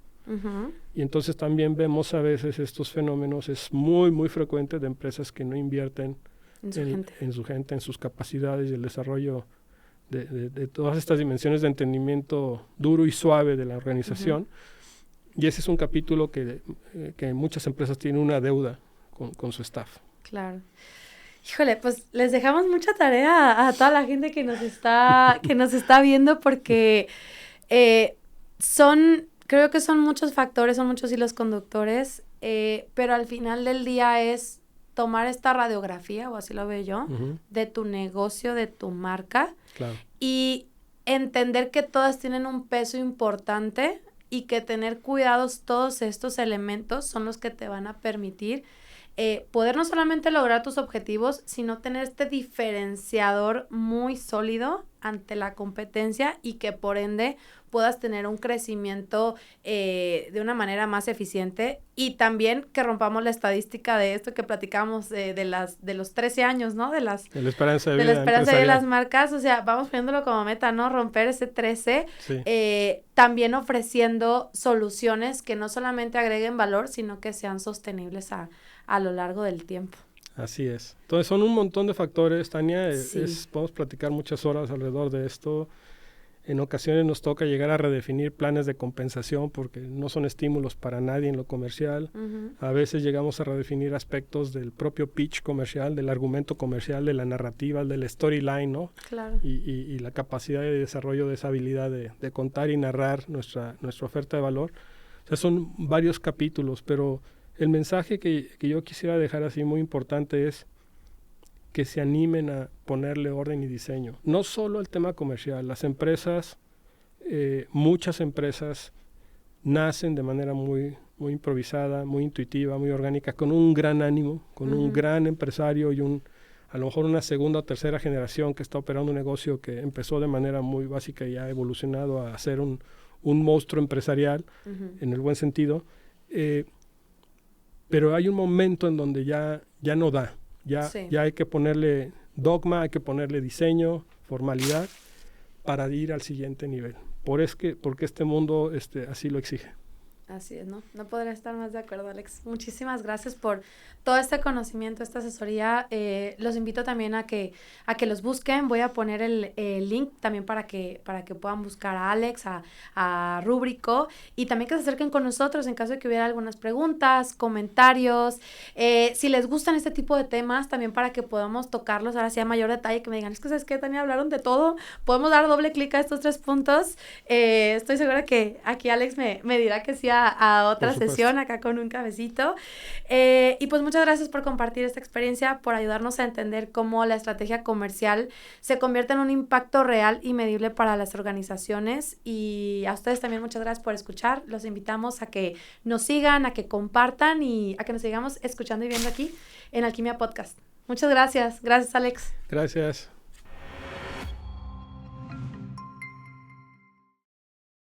Speaker 2: Y entonces también vemos a veces estos fenómenos, es muy, muy frecuente, de empresas que no invierten en su gente, en sus capacidades y el desarrollo de todas estas dimensiones de entendimiento duro y suave de la organización. Y ese es un capítulo que muchas empresas tienen una deuda con su staff.
Speaker 1: Claro. Híjole, pues les dejamos mucha tarea a toda la gente que nos está viendo, porque creo que son muchos factores, son muchos hilos conductores, pero al final del día es tomar esta radiografía, o así lo veo yo, de tu negocio, de tu marca, claro, y entender que todas tienen un peso importante y que tener cuidados todos estos elementos son los que te van a permitir poder no solamente lograr tus objetivos, sino tener este diferenciador muy sólido ante la competencia, y que por ende puedas tener un crecimiento de una manera más eficiente, y también que rompamos la estadística de esto que platicamos de los 13 años, ¿no? De la esperanza de vida de las marcas. O sea, vamos poniéndolo como meta, ¿no? Romper ese 13, sí. También ofreciendo soluciones que no solamente agreguen valor, sino que sean sostenibles a lo largo del tiempo.
Speaker 2: Así es. Entonces son un montón de factores, Tania. Sí. Podemos platicar muchas horas alrededor de esto. En ocasiones nos toca llegar a redefinir planes de compensación porque no son estímulos para nadie en lo comercial. A veces llegamos a redefinir aspectos del propio pitch comercial, del argumento comercial, de la narrativa, del storyline, ¿no?
Speaker 1: Claro.
Speaker 2: Y la capacidad de desarrollo de esa habilidad de contar y narrar nuestra oferta de valor. O sea, son varios capítulos, pero el mensaje que yo quisiera dejar así muy importante es que se animen a ponerle orden y diseño. No solo el tema comercial, las empresas, muchas empresas nacen de manera muy, muy improvisada, muy intuitiva, muy orgánica, con un gran ánimo, con un gran empresario y a lo mejor una segunda o tercera generación que está operando un negocio que empezó de manera muy básica y ha evolucionado a ser un monstruo empresarial, en el buen sentido. Pero hay un momento en donde ya no da. Ya hay que ponerle dogma, hay que ponerle diseño, formalidad, para ir al siguiente nivel. Porque este mundo así lo exige.
Speaker 1: Así es, ¿no? No podría estar más de acuerdo, Alex. Muchísimas gracias por todo este conocimiento, esta asesoría. Los invito también a que los busquen. Voy a poner el link también para que puedan buscar a Alex, a Rúbrico, y también que se acerquen con nosotros en caso de que hubiera algunas preguntas, comentarios. Si les gustan este tipo de temas, también para que podamos tocarlos ahora sí a mayor detalle, que me digan, es que ¿sabes qué, Tania? Hablaron de todo. Podemos dar doble clic a estos 3 puntos. Estoy segura que aquí Alex me dirá que sí a otra sesión acá con un cafecito. Y pues muchas gracias por compartir esta experiencia, por ayudarnos a entender cómo la estrategia comercial se convierte en un impacto real y medible para las organizaciones. Y a ustedes también muchas gracias por escuchar. Los invitamos a que nos sigan, a que compartan y a que nos sigamos escuchando y viendo aquí en Alquimia Podcast. Muchas gracias. Gracias, Alex.
Speaker 2: Gracias.